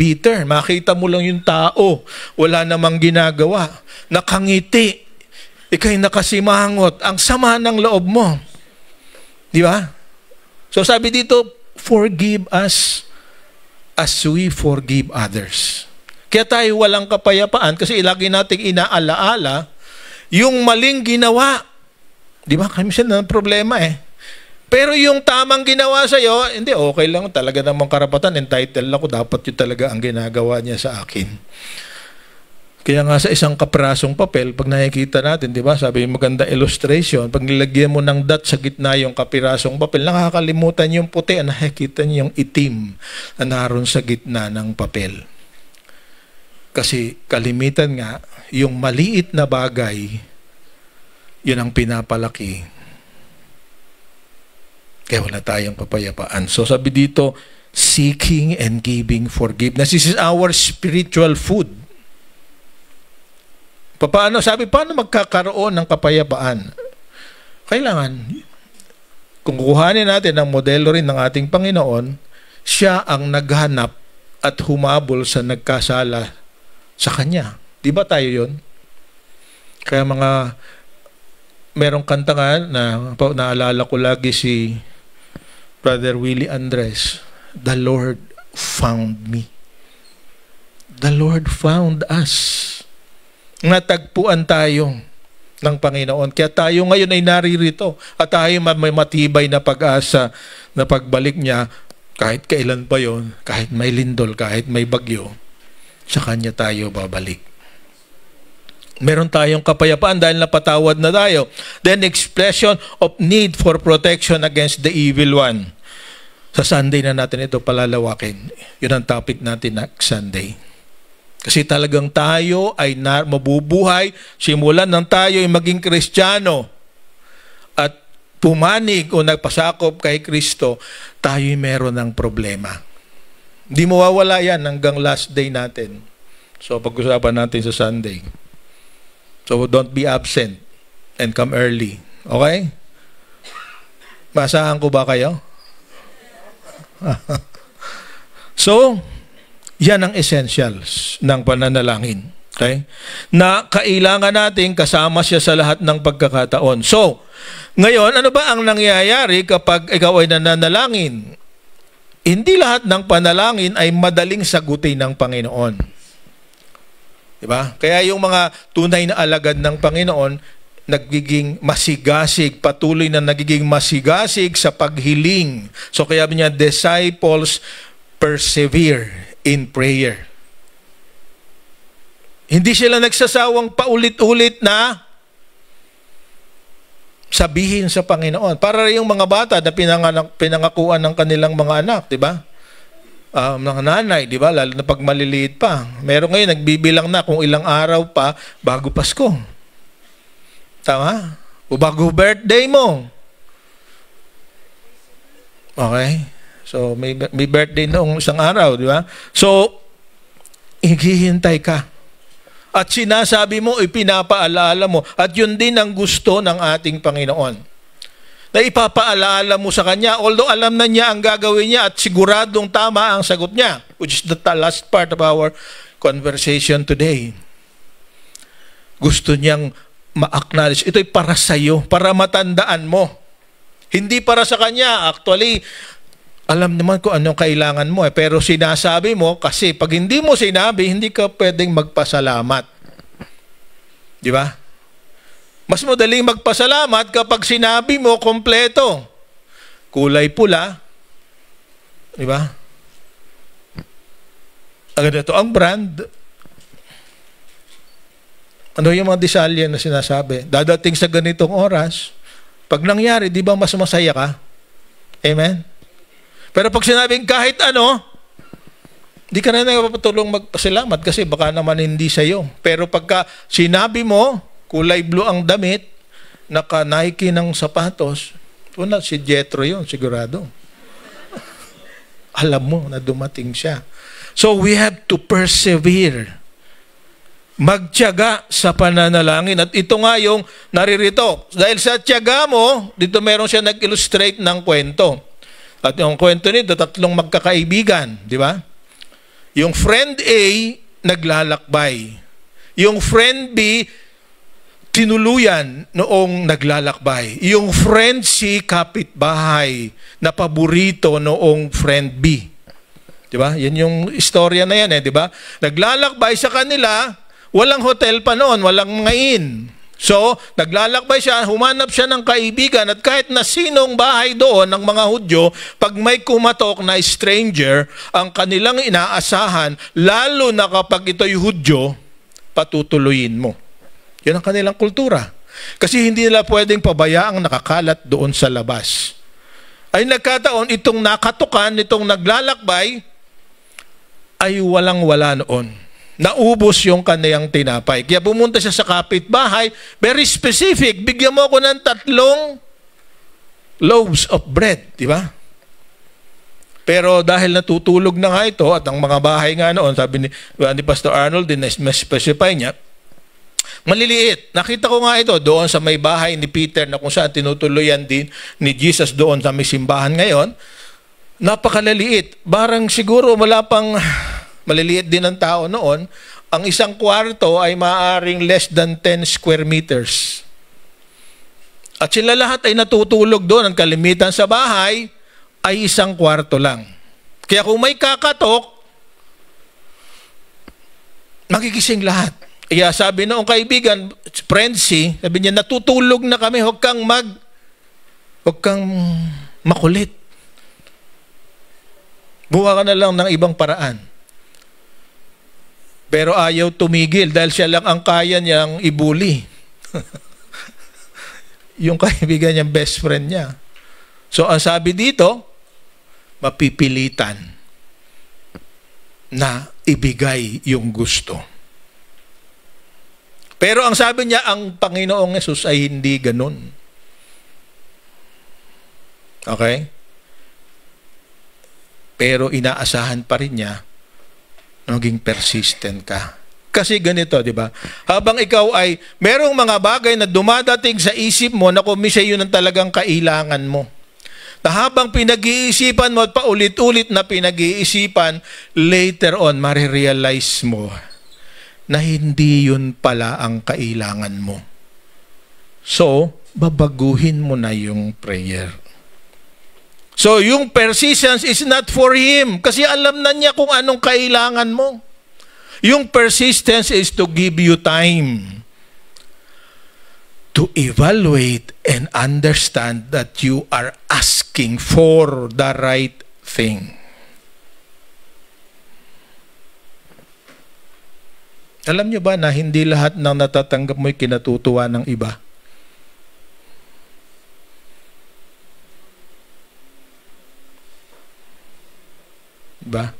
Makita mo lang yung tao. Wala namang ginagawa. Nakangiti. Ika'y nakasimangot. Ang sama ng loob mo. Di ba? So sabi dito, forgive us as we forgive others. Kaya tayo walang kapayapaan kasi lagi nating inaalaala yung maling ginawa. Di ba? Kami siya na problema eh. Pero yung tamang ginawa sa'yo, hindi, okay lang. Talaga namang karapatan. Entitled ako. Dapat yun talaga ang ginagawa niya sa akin. Kaya nga sa isang kaprasong papel, pag nakikita natin, di ba? Sabi yung maganda illustration, pag nilagyan mo ng dot sa gitna yung kapirasong papel, nakakalimutan yung puti, nakikita niyo yung itim na naroon sa gitna ng papel. Kasi kalimitan nga, yung maliit na bagay, yun ang pinapalaki. Kaya wala tayong kapayapaan. So sabi dito, seeking and giving forgiveness. This is our spiritual food. Paano magkakaroon ng kapayapaan? Kailangan, kung kukuhanin natin ang modelo rin ng ating Panginoon, siya ang naghanap at humabol sa nagkasala sa Kanya. Di ba tayo yun? Kaya merong kanta nga na naalala ko lagi si Brother Willie Andres, the Lord found me. The Lord found us. Natagpuan tayo ng Panginoon. Kaya tayo ngayon ay naririto at tayo may matibay na pag-asa na pagbalik niya kahit kailan pa yon, kahit may lindol, kahit may bagyo, sa Kanya tayo babalik. Meron tayong kapayapaan dahil napatawad na tayo. Then expression of need for protection against the evil one. Sa Sunday na natin ito palalawakin. Yun ang topic natin next Sunday. Kasi talagang tayo ay mabubuhay simulan ng tayo ay maging Kristiyano. At pumanig o nagpasakop kay Kristo, tayo'y meron ng problema. Hindi mawawala yan hanggang last day natin. So, pag-usapan natin sa Sunday. So, don't be absent and come early. Okay? Maasahan ko ba kayo? So, yan ang essentials ng pananalangin. Okay? Na kailangan natin kasama siya sa lahat ng pagkakataon. So, ngayon, ano ba ang nangyayari kapag ikaw ay nananalangin? Hindi lahat ng panalangin ay madaling sagutin ng Panginoon. Diba? Kaya yung mga tunay na alagad ng Panginoon, nagiging masigasig, patuloy na nagiging masigasig sa paghiling. So kaya niya, disciples persevere in prayer. Hindi sila nagsasawang paulit-ulit na sabihin sa Panginoon. Para yung mga bata na pinangakuan ng kanilang mga anak, di ba? Mga nanay, di ba? Lalo na pag maliliit pa. Meron ngayon, nagbibilang na kung ilang araw pa bago Pasko. Tama? O bago birthday mo. Okay? So, may birthday noong isang araw, di ba? So, highihintay ka. At sinasabi mo, ipinapaalala mo. At yun din ang gusto ng ating Panginoon. Na ipapaalala mo sa Kanya, although alam na niya ang gagawin niya at siguradong tama ang sagot niya, which is the last part of our conversation today. Gusto niyang ma-acknowledge. Ito'y para sa iyo, para matandaan mo. Hindi para sa Kanya. Actually, alam naman kung anong kailangan mo pero sinasabi mo kasi pag hindi mo sinabi, hindi ka pwedeng magpasalamat. Di ba? Mas madaling magpasalamat kapag sinabi mo kompleto. Kulay pula. Di ba? Ito ang brand. Ano yung mga desalye na sinasabi? Dadating sa ganitong oras. Pag nangyari, di ba mas masaya ka? Amen? Pero pag sinabing kahit ano, di ka na napapatulong magpasalamat kasi baka naman hindi sa'yo. Pero pagka sinabi mo, kulay blue ang damit, naka-Nike ng sapatos, una, si Jethro yun, sigurado. Alam mo na dumating siya. So we have to persevere. Magtiyaga sa pananalangin. At ito nga yung naririto. Dahil sa tiyaga mo, dito meron siya nag-illustrate ng kwento. At yung kwento nito, tatlong magkakaibigan, di ba? Yung friend A, naglalakbay. Yung friend B, tinuluyan noong naglalakbay. Yung friend C, kapitbahay, na paborito noong friend B. Di ba? Yan yung istorya na yan, di ba? Naglalakbay sa kanila, walang hotel pa noon, walang mga inn. So, naglalakbay siya, humanap siya ng kaibigan at kahit na sinong bahay doon ng mga Hudyo, pag may kumatok na stranger, ang kanilang inaasahan, lalo na kapag ito'y Hudyo, patutuloyin mo. Yan ang kanilang kultura. Kasi hindi nila pwedeng pabayaang nakakalat doon sa labas. Ay nagkataon, itong nakatukan, itong naglalakbay, ay walang-wala noon. Naubos yung kaniyang tinapay. Kaya pumunta siya sa kapitbahay, very specific, bigyan mo ako ng 3 loaves of bread, di ba? Pero dahil natutulog na nga ito, at ang mga bahay nga noon, sabi ni Pastor Arnold, din na-specify niya, maliliit. Nakita ko nga ito doon sa may bahay ni Peter na kung saan tinutuluyan din ni Jesus doon sa may simbahan ngayon. Napakalaliit. Barang siguro wala pang... Maliliit din ang tao noon, ang isang kwarto ay maaaring less than 10 square meters. At sila lahat ay natutulog doon. Ang kalimitan sa bahay ay isang kwarto lang. Kaya kung may kakatok, magigising lahat. Kaya sabi noong kaibigan, friend C, sabi niya, natutulog na kami, huwag kang makulit. Buha ka na lang ng ibang paraan. Pero ayaw tumigil dahil siya lang ang kaya niyang ibuli. Yung kaibigan niyang best friend niya. So ang sabi dito, mapipilitan na ibigay yung gusto. Pero ang sabi niya, ang Panginoong Yesus ay hindi ganun. Okay? Pero inaasahan pa rin niya na maging persistent ka. Kasi ganito, di ba? Habang ikaw ay merong mga bagay na dumadating sa isip mo na kumisa yun ang talagang kailangan mo. Na habang pinag-iisipan mo at paulit-ulit na pinag-iisipan, later on, marirealize mo na hindi yun pala ang kailangan mo. So, babaguhin mo na yung prayer. So, yung persistence is not for him kasi alam na niya kung anong kailangan mo. Yung persistence is to give you time to evaluate and understand that you are asking for the right thing. Alam niyo ba na hindi lahat ng natatanggap mo'y kinatutuwa ng iba? Diba?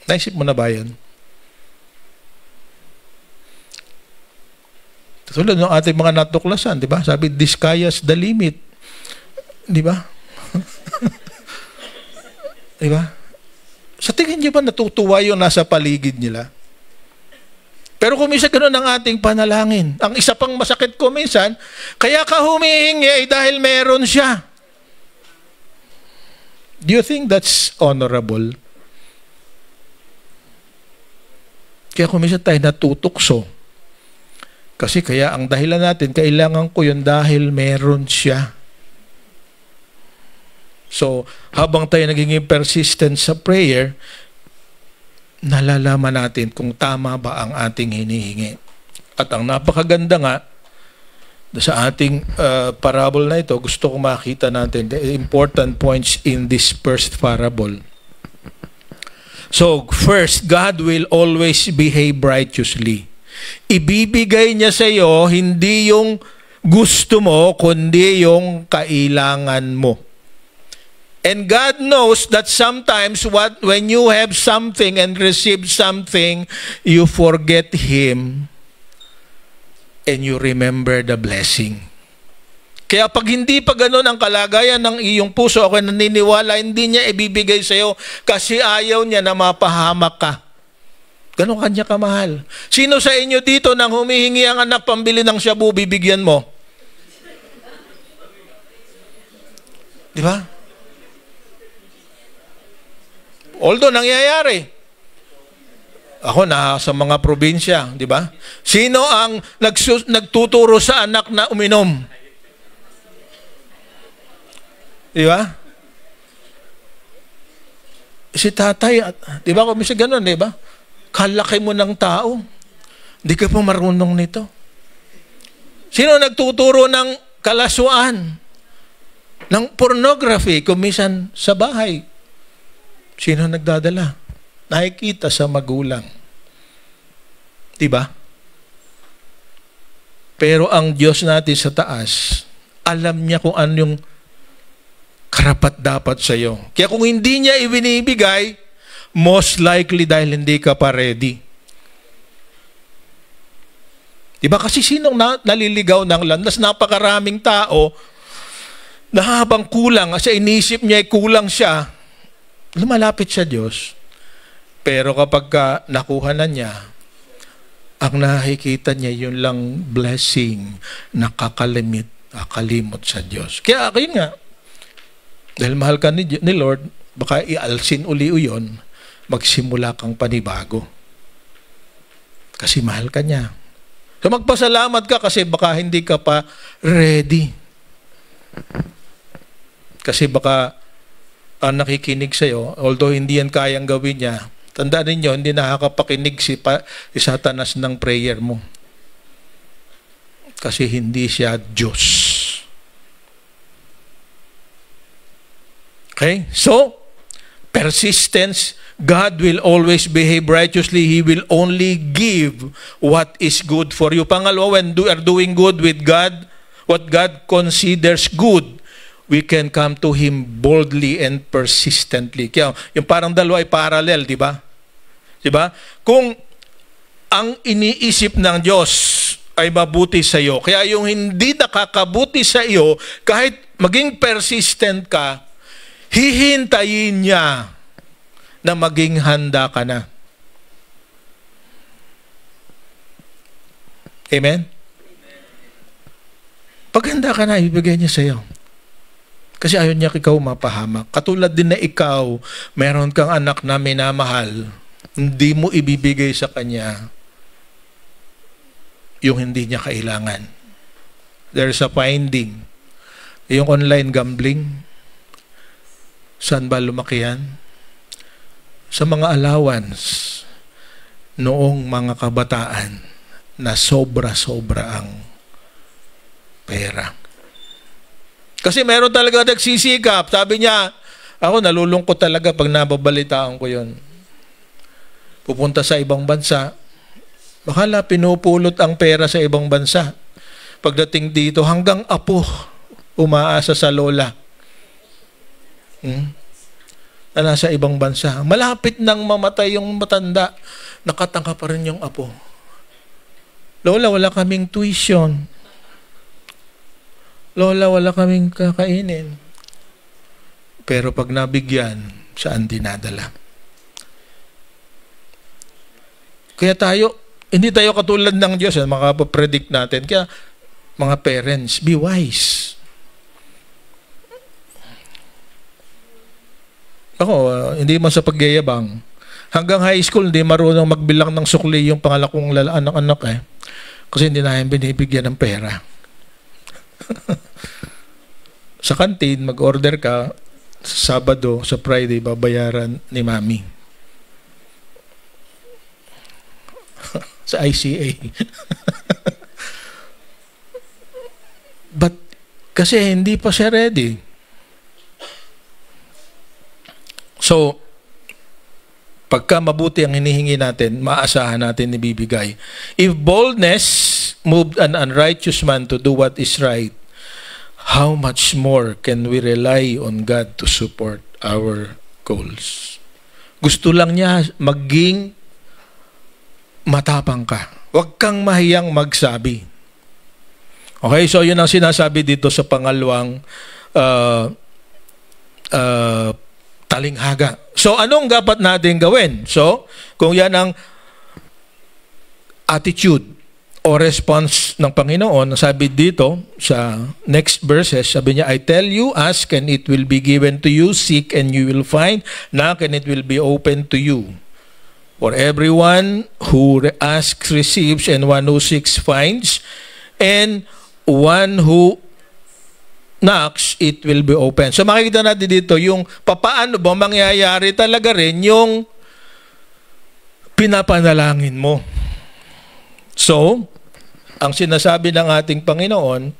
Naisip mo na ba yan? Tulad ng ating mga natuklasan, di ba? Sabi, the sky is the limit. Di ba? Di ba? Sa tingin niyo ba natutuwa yung nasa paligid nila? Pero kung minsan ganun ang ating panalangin. Ang isa pang masakit ko minsan, kaya ka humihingi ay dahil meron siya. Do you think that's honorable? Kaya kung minsan tayo natutukso, kasi kaya ang dahilan natin, kailangan ko yun dahil meron siya. So, habang tayo naging persistent sa prayer, nalalaman natin kung tama ba ang ating hinihingi. At ang napakaganda nga, sa ating parable na ito, gusto ko makita natin the important points in this first parable. So, first, God will always behave righteously. Ibibigay niya sa iyo hindi yung gusto mo, kundi yung kailangan mo. And God knows that sometimes when you have something and receive something, you forget Him and you remember the blessing. Kaya pag hindi pa ganun ang kalagayan ng iyong puso, ako naniniwala, hindi niya ibibigay sa iyo kasi ayaw niya na mapahamak ka. Ganun kanya kamahal. Sino sa inyo dito nang humihingi ang anak pambili ng shabu, bibigyan mo? Di ba? Although nangyayari. Ako na sa mga probinsya, di ba? Sino ang nagtuturo sa anak na uminom? Di ba? Si tatay, di ba? Kung misa ganun, di ba? Kalaki mo ng tao. Hindi ka pa marunong nito. Sino nagtuturo ng kalaswaan? Ng pornography, kung minsan sa bahay? Sino nagdadala? Nakikita sa magulang. Diba? Pero ang Diyos natin sa taas, alam niya kung ano yung karapat-dapat sa iyo. Kaya kung hindi niya ibinibigay, most likely dahil hindi ka pa ready. Diba? Kasi sinong naliligaw ng landas? Napakaraming tao na habang kulang, sa inisip niya ay kulang siya, lumalapit sa Diyos. Pero kapag nakuha na niya, ang nakikita niya yun lang blessing, nakakalimot sa Diyos. Kaya yun nga, dahil mahal ka ni Lord, baka ialsin uli yun, magsimula kang panibago. Kasi mahal ka niya. So magpasalamat ka kasi baka hindi ka pa ready. Kasi baka ang nakikinig sa'yo, although hindi yan kayang gawin niya, tandaan ninyo, hindi nakakapakinig si Satanas ng prayer mo. Kasi hindi siya Diyos. Okay? So, persistence, God will always behave righteously. He will only give what is good for you. Pangalawa, when you are doing good with God, what God considers good, we can come to Him boldly and persistently. Kaya yung parang dalawa ay parallel, di ba? Di ba? Kung ang iniisip ng Diyos ay mabuti sa iyo. Kaya yung hindi nakakabuti sa iyo, kahit maging persistent ka, hihintayin niya na maging handa ka na. Amen? Pag handa ka na, ibigay niya sa iyo. Kasi ayaw niya ikaw mapahamak. Katulad din na ikaw, meron kang anak na minamahal, hindi mo ibibigay sa kanya yung hindi niya kailangan. There's a finding. Yung online gambling, saan ba lumaki yan? Sa mga allowance noong mga kabataan na sobra-sobra ang pera. Kasi meron talaga nagsisikap. Sabi niya, ako nalulungkot talaga pag nababalitaan ko yun. Pupunta sa ibang bansa, bakala pinupulot ang pera sa ibang bansa. Pagdating dito, hanggang apo umaasa sa lola. Na nasa ibang bansa. Malapit nang mamatay yung matanda, nakatangka pa rin yung apo. Lola, wala kaming tuition. Lola, wala kaming kakainin. Pero pag nabigyan, saan dinadala? Kaya hindi tayo katulad ng Diyos, makapapredict natin. Kaya, mga parents, be wise. Ako, hindi man sa pagyayabang. Hanggang high school, hindi marunong magbilang ng sukli yung pangalakong anak-anak eh. Kasi hindi namin binibigyan ng pera. Sa kantin, mag-order ka, sa Sabado, sa Friday, babayaran ni Mami. Sa ICA. But, kasi hindi pa siya ready. So, pagka mabuti ang hinihingi natin, maasahan natin ibibigay. If boldness moved an unrighteous man to do what is right, how much more can we rely on God to support our goals? Gusto lang niya maging matapang ka. Huwag kang mahiyang magsabi. Okay, so yun ang sinasabi dito sa pangalawang talinghaga. So, anong dapat natin gawin? So, kung yan ang attitude o response ng Panginoon, sabi dito sa next verses, sabi niya, I tell you, ask and it will be given to you, seek and you will find, knock and it will be open to you. For everyone who asks receives, and one who seeks finds, and one who knocks, it will be open. So makikita natin dito yung papaano ba mangyayari talaga rin yung pinapanalangin mo. So, ang sinasabi ng ating Panginoon,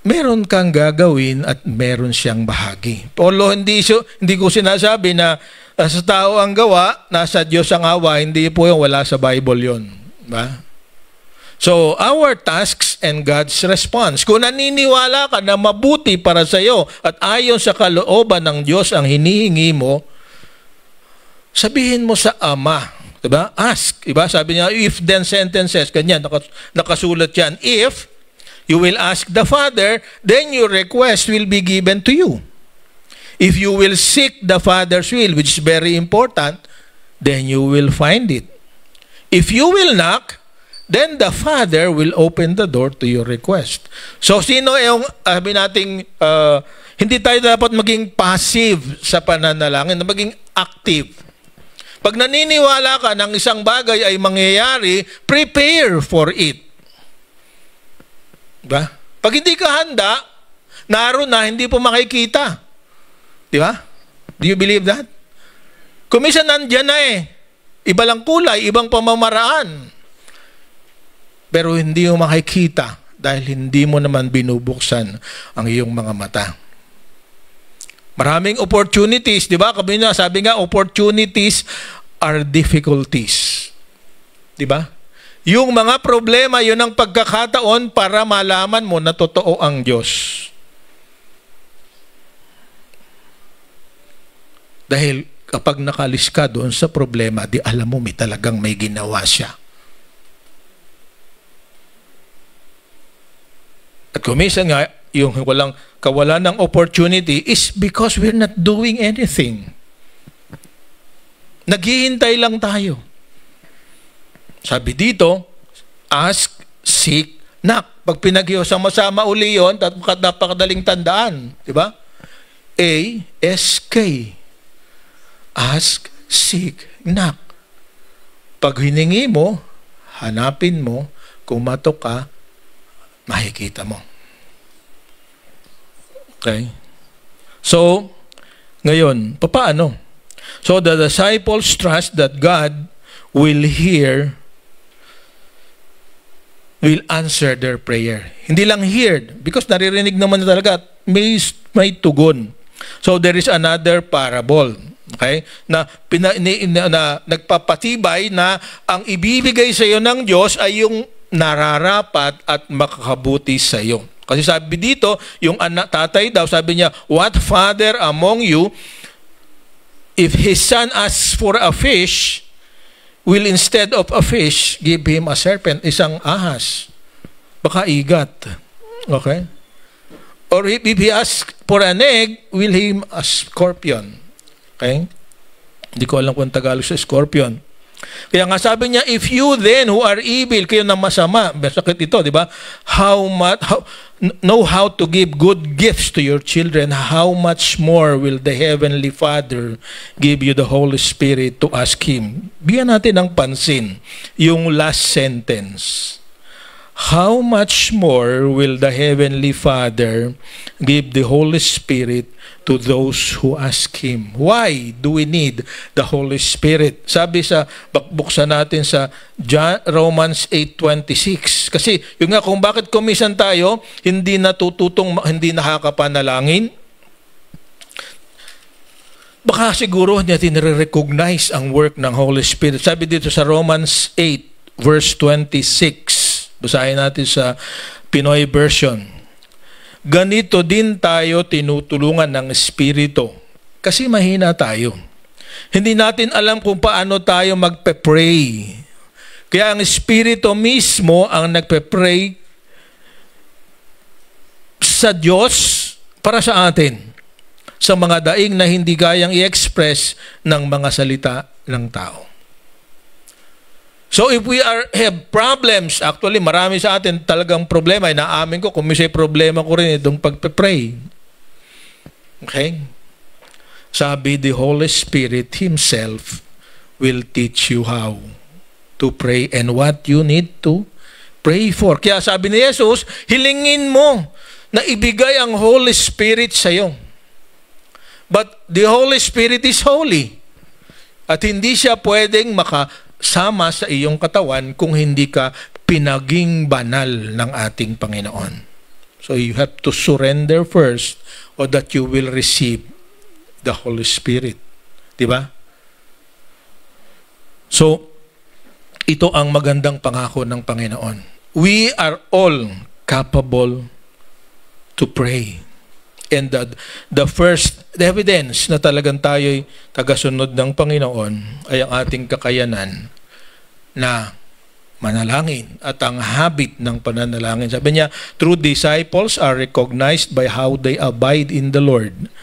meron kang gagawin at meron siyang bahagi. Polo, hindi ko sinasabi na sa tao ang gawa, nasa Diyos ang awa, hindi po yung wala sa Bible yun. Ba? So, our tasks and God's response. Kung naniniwala ka na mabuti para sa iyo at ayon sa kalooban ng Diyos ang hinihingi mo, sabihin mo sa Ama. Diba? Ask. Diba? Sabi niya, if then sentences, ganyan, nakasulat yan. If you will ask the Father, then your request will be given to you. If you will seek the Father's will, which is very important, then you will find it. If you will knock, then the Father will open the door to your request. So, sino yung, sabi nating, hindi tayo dapat maging passive sa pananalangin, maging active. Pag naniniwala ka ng isang bagay ay mangyayari, prepare for it. Diba? Pag hindi ka handa, naroon na, hindi po makikita. Diba? Do you believe that? Kumisan nandyan na eh. Iba lang kulay, ibang pamamaraan. Pero hindi mo makikita dahil hindi mo naman binubuksan ang iyong mga mata. Maraming opportunities, di ba? Sabi nga, opportunities are difficulties. Di ba? Yung mga problema, yun ang pagkakataon para malaman mo na totoo ang Diyos. Dahil kapag nakalis ka doon sa problema, di alam mo talagang may ginawa siya. At kuminsan nga, yung kawalan ng opportunity is because we're not doing anything. Naghihintay lang tayo. Sabi dito, ask, seek, knock. Pag pinaghihosang-masama uli yun, napakadaling tandaan. Diba? A-S-K. Ask, seek, knock. Pag hiningi mo, hanapin mo, kumatok ka, makikita mo. Okay? So, ngayon, paano? So, the disciples trust that God will hear, will answer their prayer. Hindi lang heard, because naririnig naman na talaga, may tugon. So, there is another parable. Okay? Na nagpapatibay na ang ibibigay sa iyo ng Diyos ay yung nararapat at makakabuti sa iyo. Kasi sabi dito, yung tatay daw, sabi niya, what father among you, if his son asks for a fish, will instead of a fish, give him a serpent, isang ahas. Baka igat. Okay? Or if he asks for an egg, will him a scorpion. Okay? Hindi ko alam kung Tagalog sa scorpion. Kaya nga sabi niya, if you then who are evil, kayo na masama, sakit ito, di ba? Know how to give good gifts to your children, how much more will the Heavenly Father give you the Holy Spirit to ask Him? Bigyan natin ng pansin yung last sentence. How much more will the Heavenly Father give the Holy Spirit to those who ask Him? Why do we need the Holy Spirit? Sabi sa, buksan natin sa Romans 8:26. Kasi yung nga kung bakit kumisan tayo, hindi hindi nakakapanalangin. Baka siguro hindi natin nare-recognize ang work ng Holy Spirit. Sabi dito sa Romans 8 verse 26. Basahin natin sa Pinoy version. Ganito din tayo tinutulungan ng Espiritu. Kasi mahina tayo. Hindi natin alam kung paano tayo magpe-pray. Kaya ang Espiritu mismo ang nagpe-pray sa Diyos para sa atin. Sa mga daing na hindi kayang i-express ng mga salita ng tao. So if we have problems, actually marami sa atin talagang problema, inaamin ko, kung may problema ko rin itong pagpe-pray. Okay? Sabi, the Holy Spirit Himself will teach you how to pray and what you need to pray for. Kaya sabi ni Jesus, hilingin mo na ibigay ang Holy Spirit sa iyo. But the Holy Spirit is holy. At hindi siya pwedeng sama sa iyong katawan kung hindi ka pinaging banal ng ating Panginoon. So you have to surrender first or that you will receive the Holy Spirit. Diba? So, ito ang magandang pangako ng Panginoon. We are all capable to pray. And the first evidence na talagang tayo'y tagasunod ng Panginoon ay ang ating kakayanan na manalangin at ang habit ng pananalangin. Sabi niya, true disciples are recognized by how they abide in the Lord.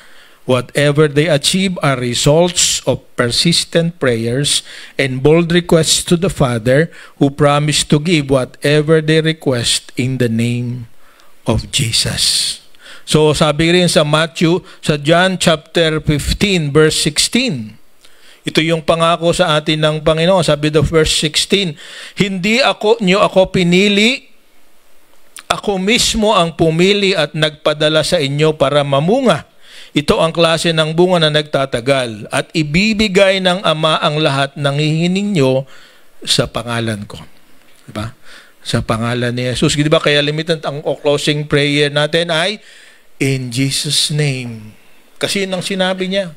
Whatever they achieve are results of persistent prayers and bold requests to the Father, who promised to give whatever they request in the name of Jesus. So sabi rin sa John chapter 15 verse 16. Ito yung pangako sa atin ng Panginoon. Sabi the verse 16, hindi niyo ako pinili, ako mismo ang pumili at nagpadala sa inyo para mamunga. Ito ang klase ng bunga na nagtatagal at ibibigay ng Ama ang lahat ng hihiling nyo sa pangalan ko. Diba? Sa pangalan ni Jesus. Diba? Kaya limited ang closing prayer natin ay in Jesus' name. Kasi yun ang sinabi niya.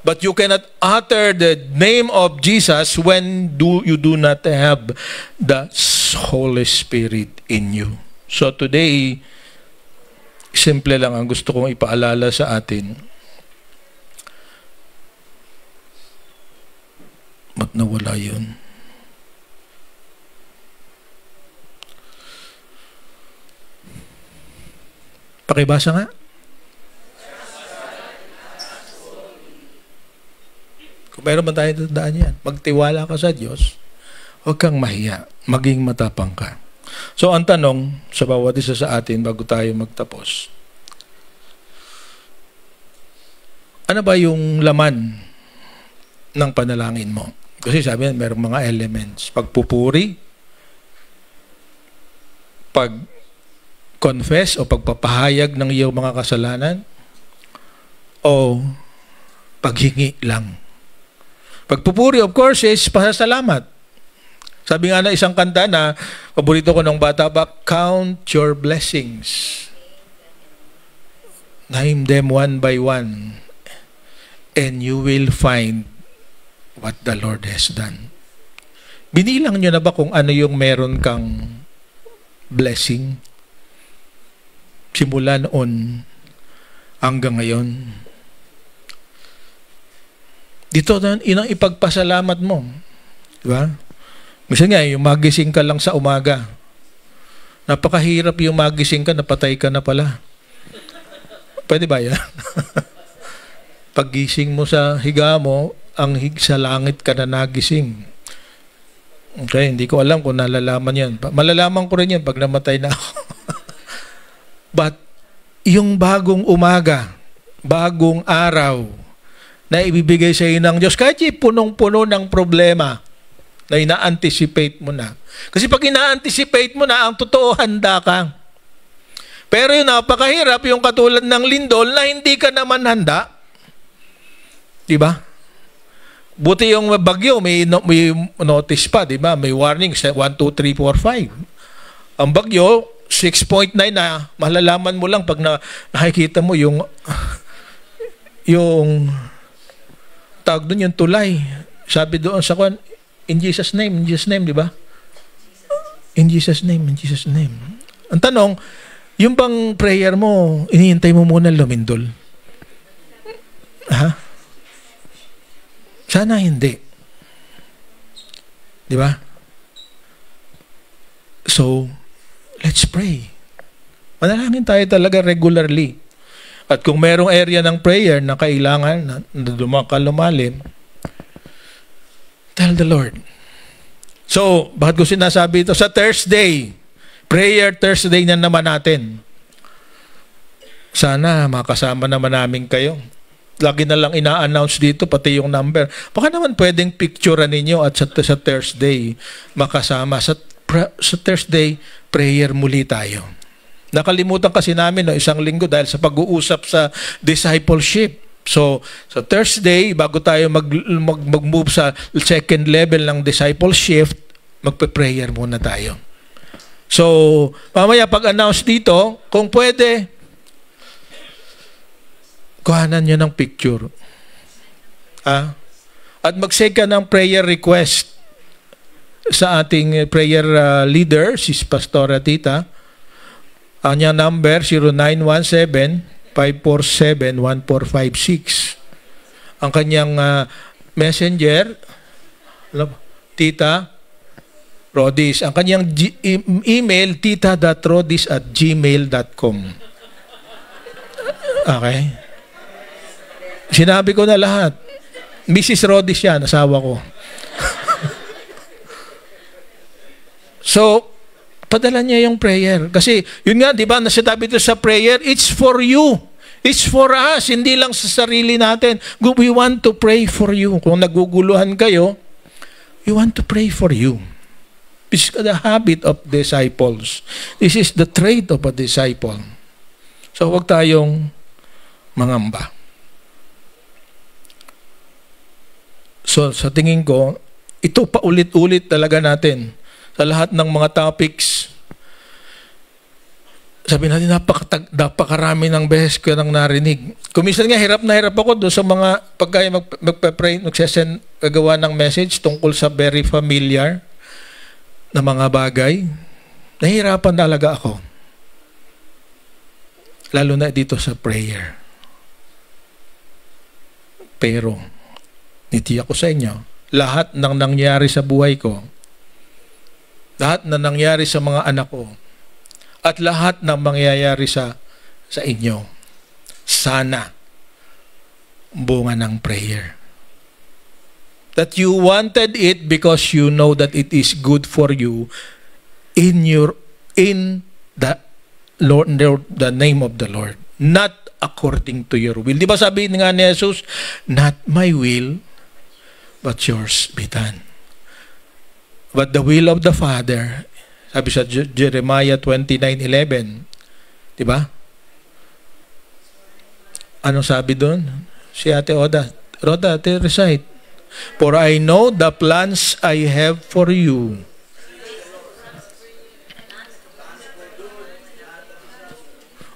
But you cannot utter the name of Jesus when you do not have the Holy Spirit in you. So today, simple lang ang gusto kong ipaalala sa atin. Ba't nawala yun? Pakibasa nga. Kung meron man tayo tandaan yan, magtiwala ka sa Diyos, huwag kang mahiya, maging matapang ka. So ang tanong sa bawat isa sa atin bago tayo magtapos, ano ba yung laman ng panalangin mo? Kasi sabi yan, merong mga elements. Pagpupuri, pag-confess o pagpapahayag ng iyong mga kasalanan, o paghingi lang. Pagpupuri, of course, is pasasalamat. Sabi nga na isang kanta na, paborito ko nung bata pa, count your blessings. Name them one by one, and you will find what the Lord has done. Binilang nyo na ba kung ano yung meron kang blessing? Simula noon hanggang ngayon. Dito inang ipagpasalamat mo. Diba? Minsan nga, yung magising ka lang sa umaga. Napakahirap yung magising ka, napatay ka na pala. Pwede ba yan? Paggising mo sa higa mo, sa langit ka na nagising. Okay, hindi ko alam kung nalalaman yan. Malalaman ko rin yan pag namatay na ako. But, yung bagong umaga, bagong araw, na ibibigay sa iyo ng Diyos, kahit punong-puno ng problema na ina-anticipate mo na. Kasi pag ina-anticipate mo na, ang totoo, handa ka. Pero yung napakahirap, yung katulad ng lindol na hindi ka naman handa. Diba? Buti yung bagyo, may notice pa, diba? May warning, 1, 2, 3, 4, 5. Ang bagyo, 6.9 na malalaman mo lang pag nakikita mo yung tawag doon yung tulay. Sabi doon sa kwan, in Jesus' name, di ba? In Jesus' name, in Jesus' name. Ang tanong, yung bang prayer mo, inihintay mo muna lumindol? Ha? Sana hindi. Di ba? So, let's pray. Manalangin tayo talaga regularly. At kung merong area ng prayer na kailangan na lumalim, tell the Lord. So, bakit ko sinasabi ito? Sa Thursday, prayer Thursday na naman natin. Sana makasama naman namin kayo. Lagi na lang ina-announce dito, pati yung number. Baka naman pwedeng picturean ninyo at sa Thursday makasama. Sa Thursday, prayer muli tayo. Nakalimutan kasi namin no, isang linggo dahil sa pag-uusap sa discipleship. So, sa Thursday, bago tayo mag-move sa second level ng discipleship, magpe-prayer muna tayo. So, mamaya pag-announce dito, kung pwede, kuhanan nyo ng picture. At mag-send ka ng prayer request sa ating prayer leader, si Pastora Tita. Ang niyang number, 0917-547-1456. Ang kanyang messenger, Tita Rodis. Ang kanyang email, tita.rodis@gmail.com. Okay? Sinabi ko na lahat. Mrs. Rodis yan, asawa ko. So, padala niya yung prayer. Kasi, yun nga, di ba, nasasabi ito sa prayer, it's for you. It's for us, hindi lang sa sarili natin. We want to pray for you. Kung naguguluhan kayo, we want to pray for you. This is the habit of disciples. This is the trait of a disciple. So, huwag tayong mangamba. So, sa tingin ko, ito paulit-ulit talaga natin. Sa lahat ng mga topics, sabi natin, napakarami ng beses ko nang narinig. Kuminsan nga, hirap na hirap ako doon sa mga, pagkaya magpe-pray, magsesend, gagawa ng message tungkol sa very familiar na mga bagay. Nahihirapan talaga ako. Lalo na dito sa prayer. Pero, nitiyak ko sa inyo, lahat ng nangyari sa buhay ko, lahat na nangyari sa mga anak ko, at lahat ng mangyayari sa sa inyo. Sana bunga ng prayer. That you wanted it because you know that it is good for you in the Lord, the name of the Lord, not according to your will. Di ba sabi nga ni Jesus, not my will, but yours be done. But the will of the Father, sabi sa Jeremiah 29:11, di ba? Anong sabi doon? Si Ate Roda, recite. For I know the plans I have for you.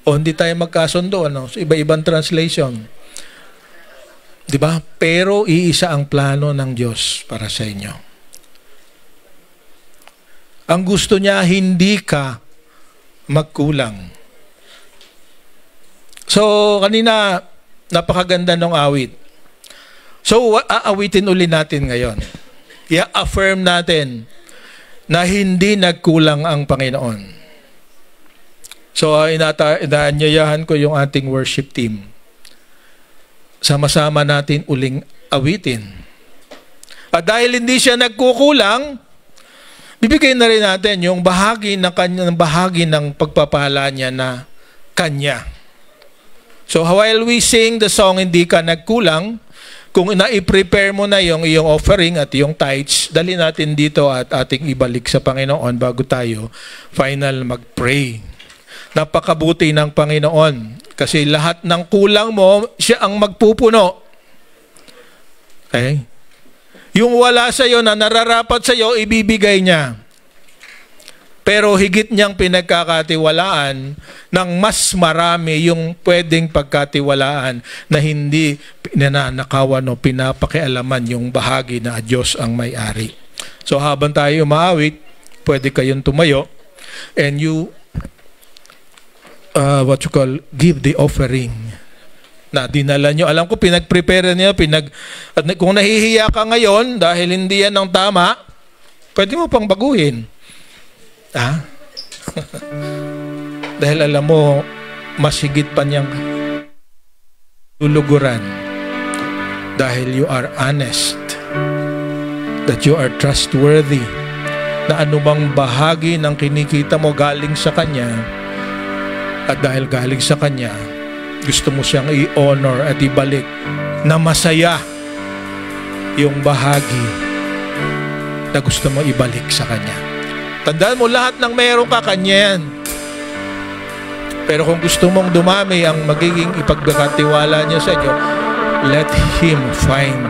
O hindi tayo magkasundo, ano? So, iba-ibang translation. Di ba? Pero iisa ang plano ng Diyos para sa inyo. Ang gusto niya, hindi ka magkulang. So, kanina, napakaganda ng awit. So, aawitin uli natin ngayon. I-affirm natin na hindi nagkulang ang Panginoon. So, inaanyayahan ko yung ating worship team. Sama-sama natin uling awitin. At dahil hindi siya nagkukulang, bibigay na rin natin yung bahagi ng pagpapala niya na kanya. So, while we sing the song, hindi ka nagkulang, kung na-prepare mo na yung iyong offering at yung tithes, dali natin dito at ating ibalik sa Panginoon bago tayo final mag-pray. Napakabuti ng Panginoon kasi lahat ng kulang mo, siya ang magpupuno. Okay? Yung wala sa iyo na nararapat sa iyo, ibibigay niya. Pero higit niyang pinagkakatiwalaan ng mas marami yung pwedeng pagkatiwalaan na hindi pinananakawan o pinapakialaman yung bahagi na Diyos ang may-ari. So habang tayo umaawit, pwede kayong tumayo and you give the offering na dinala nyo. Alam ko, pinag-prepare niyo, at kung nahihiya ka ngayon dahil hindi yan ang tama, pwede mo pang baguhin. Dahil alam mo, mas higit pa niyang luluguran dahil you are honest, that you are trustworthy, na anumang bahagi ng kinikita mo galing sa Kanya, at dahil galing sa Kanya, gusto mo siyang i-honor at ibalik na masaya yung bahagi na gusto mo ibalik sa Kanya. Tandaan mo, lahat ng meron ka, Kanya yan. Pero kung gusto mong dumami ang magiging ipagkatiwala niya sa inyo, let Him find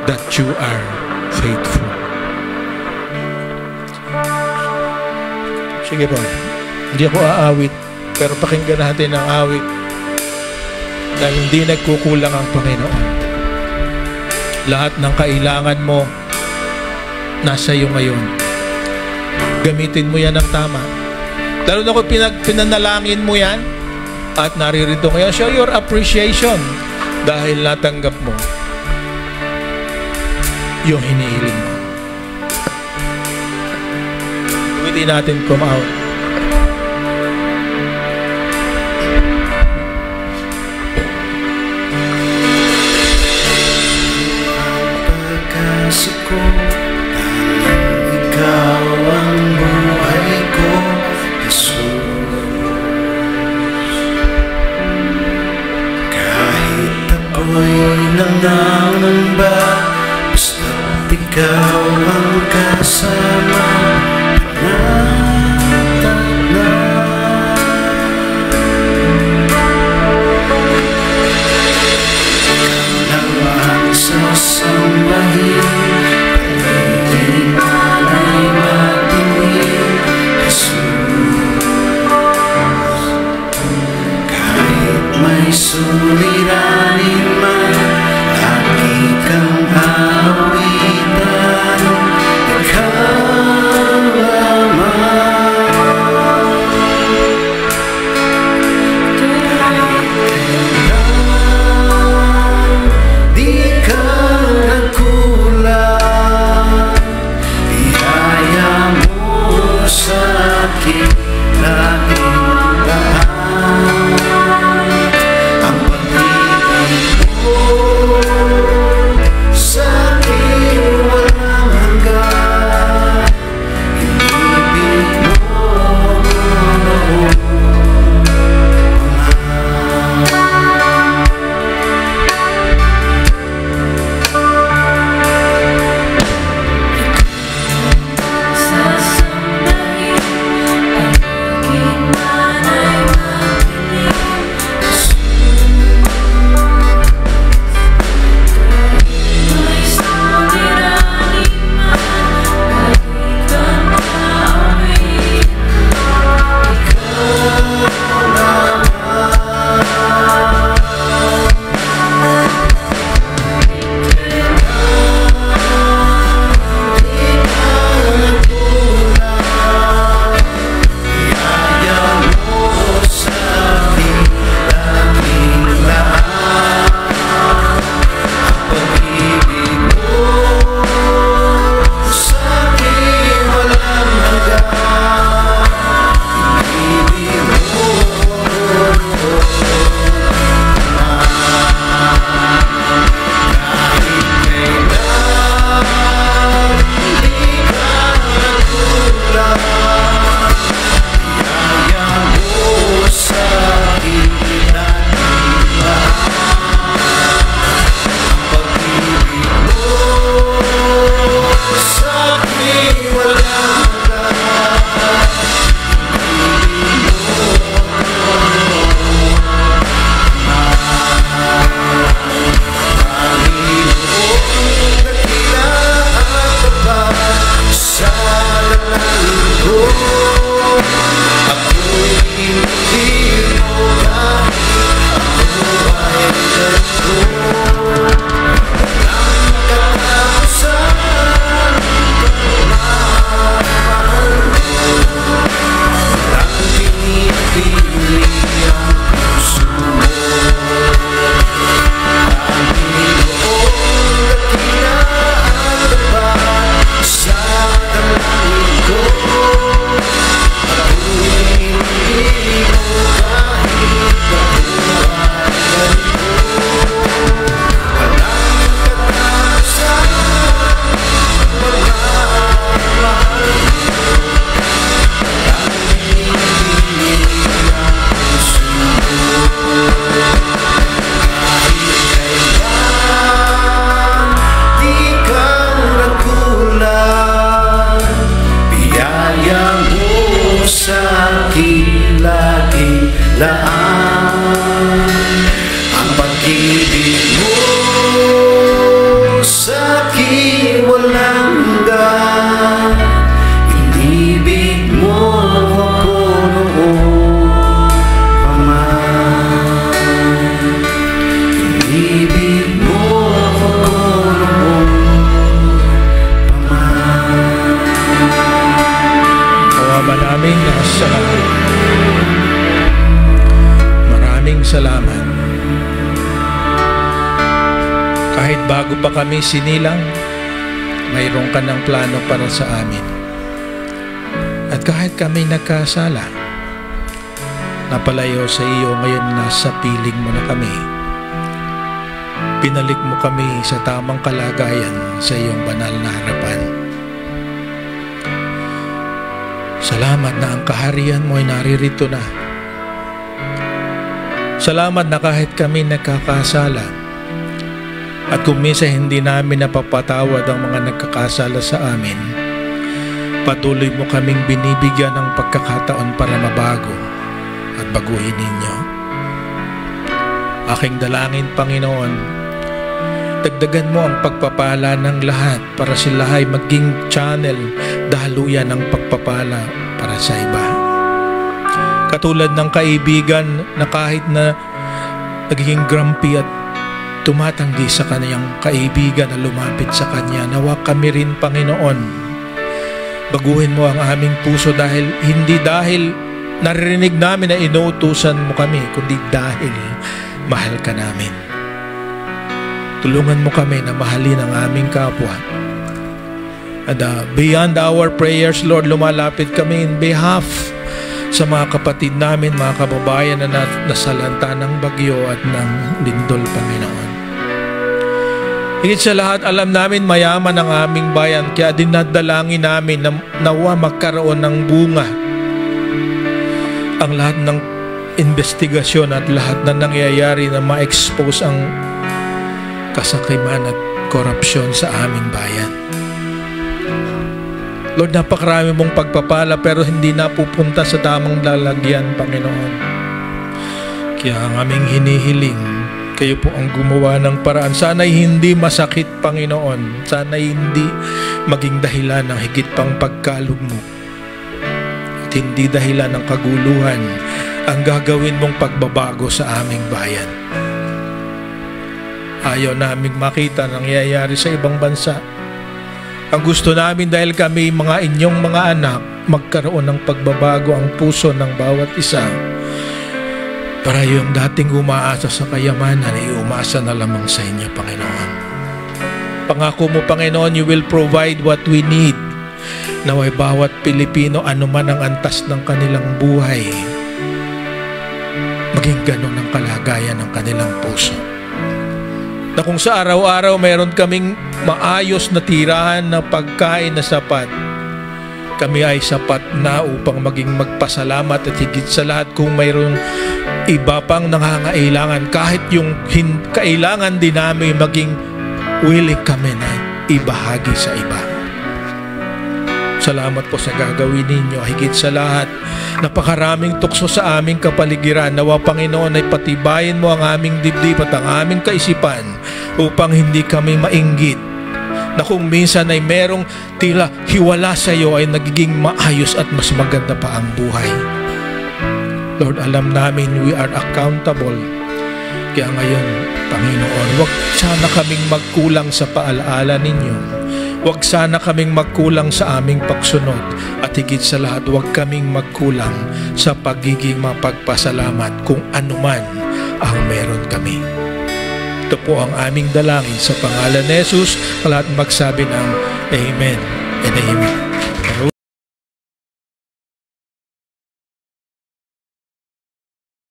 that you are faithful. Sige po. Hindi ako aawit, pero pakinggan natin ang awit dahil hindi nagkukulang ang Panginoon. Lahat ng kailangan mo nasa iyo ngayon. Gamitin mo yan ng tama. Lalo na kung pinanalangin mo yan at naririto ngayon, show your appreciation dahil natanggap mo yung hinihiling mo. Pwede natin come out. Pagkasa ko, ikaw ang buhay ko, Jesus. Kahit ako'y nangangamba, basta't ikaw ang kasama. Suliranin man, lagi kang awitan, ikaw lamang. Kahit kailan, di ka nagkulang, biyaya mo sa akin laging lahat. Pag-ibig mo sa akin walang hanggan, inibig mo ako noon pa man. Inibig mo ako noon pa man. Kawa namin nasa langit. Maraming salamat. Kahit bago pa kami sinilang, mayroon ka ng plano para sa amin. At kahit kami nagkasala, napalayo sa iyo, ngayon nasa piling mo na kami. Pinalik mo kami sa tamang kalagayan sa iyong banal na harapan. Salamat na ang kaharian mo ay naririto na. Salamat na kahit kami nagkakasala, at kung minsan hindi namin napapatawad ang mga nagkakasala sa amin, patuloy mo kaming binibigyan ng pagkakataon para mabago at baguhin ninyo. Aking dalangin, Panginoon, dagdagan mo ang pagpapala ng lahat para sila ay maging channel, daluyan ng pagpapala para sa iba. Katulad ng kaibigan na kahit na nagiging grumpy at tumatanggi sa kanyang kaibigan na lumapit sa kanya, nawa kami rin, Panginoon, baguhin mo ang aming puso hindi dahil naririnig namin na inuutusan mo kami, kundi dahil mahal ka namin. Tulungan mo kami na mahalin ang aming kapwa. And beyond our prayers, Lord, lumalapit kami in behalf sa mga kapatid namin, mga kababayan na nasalanta ng bagyo at ng lindol, Panginoon. Higit sa lahat, alam namin mayaman ang aming bayan, kaya dinadalangin namin na nawa magkaroon ng bunga ang lahat ng investigasyon at lahat na nangyayari na ma-expose ang kasakiman at korupsyon sa aming bayan. Lord, napakarami mong pagpapala pero hindi napupunta sa tamang lalagyan, Panginoon. Kaya ang aming hinihiling, kayo po ang gumawa ng paraan. Sana'y hindi masakit, Panginoon. Sana'y hindi maging dahilan ng higit pang pagkalugmok. At hindi dahilan ng kaguluhan ang gagawin mong pagbabago sa aming bayan. Ayaw naming makita nangyayari sa ibang bansa. Ang gusto namin dahil kami mga inyong mga anak, magkaroon ng pagbabago ang puso ng bawat isa. Para yung dating umaasa sa kayamanan ay umasa na lamang sa inyo, Panginoon. Pangako mo, Panginoon, you will provide what we need. Naway bawat Pilipino, anuman ang antas ng kanilang buhay, maging ganon ang kalagayan ng kanilang puso. Na kung sa araw-araw mayroon kaming maayos na tirahan na pagkain na sapat, kami ay sapat na upang maging magpasalamat at higit sa lahat kung mayroong iba pang nangangailangan, kahit yung kailangan din namin, maging willing kami na ibahagi sa iba. Salamat po sa gagawin ninyo. Higit sa lahat, napakaraming tukso sa aming kapaligiran. Nawa, Panginoon, ay patibayin mo ang aming dibdib at ang aming kaisipan upang hindi kami mainggit na kung minsan ay merong tila hiwala sa iyo ay nagiging maayos at mas maganda pa ang buhay. Lord, alam namin we are accountable. Kaya ngayon, Panginoon, huwag sana kaming magkulang sa paalaala ninyo. Huwag sana kaming magkulang sa aming pagsunod. At higit sa lahat, huwag kaming magkulang sa pagiging mapagpasalamat kung anuman ang meron kami. Ito po ang aming dalangin sa pangalan ni Jesus. Lahat magsabi ng Amen and Amen.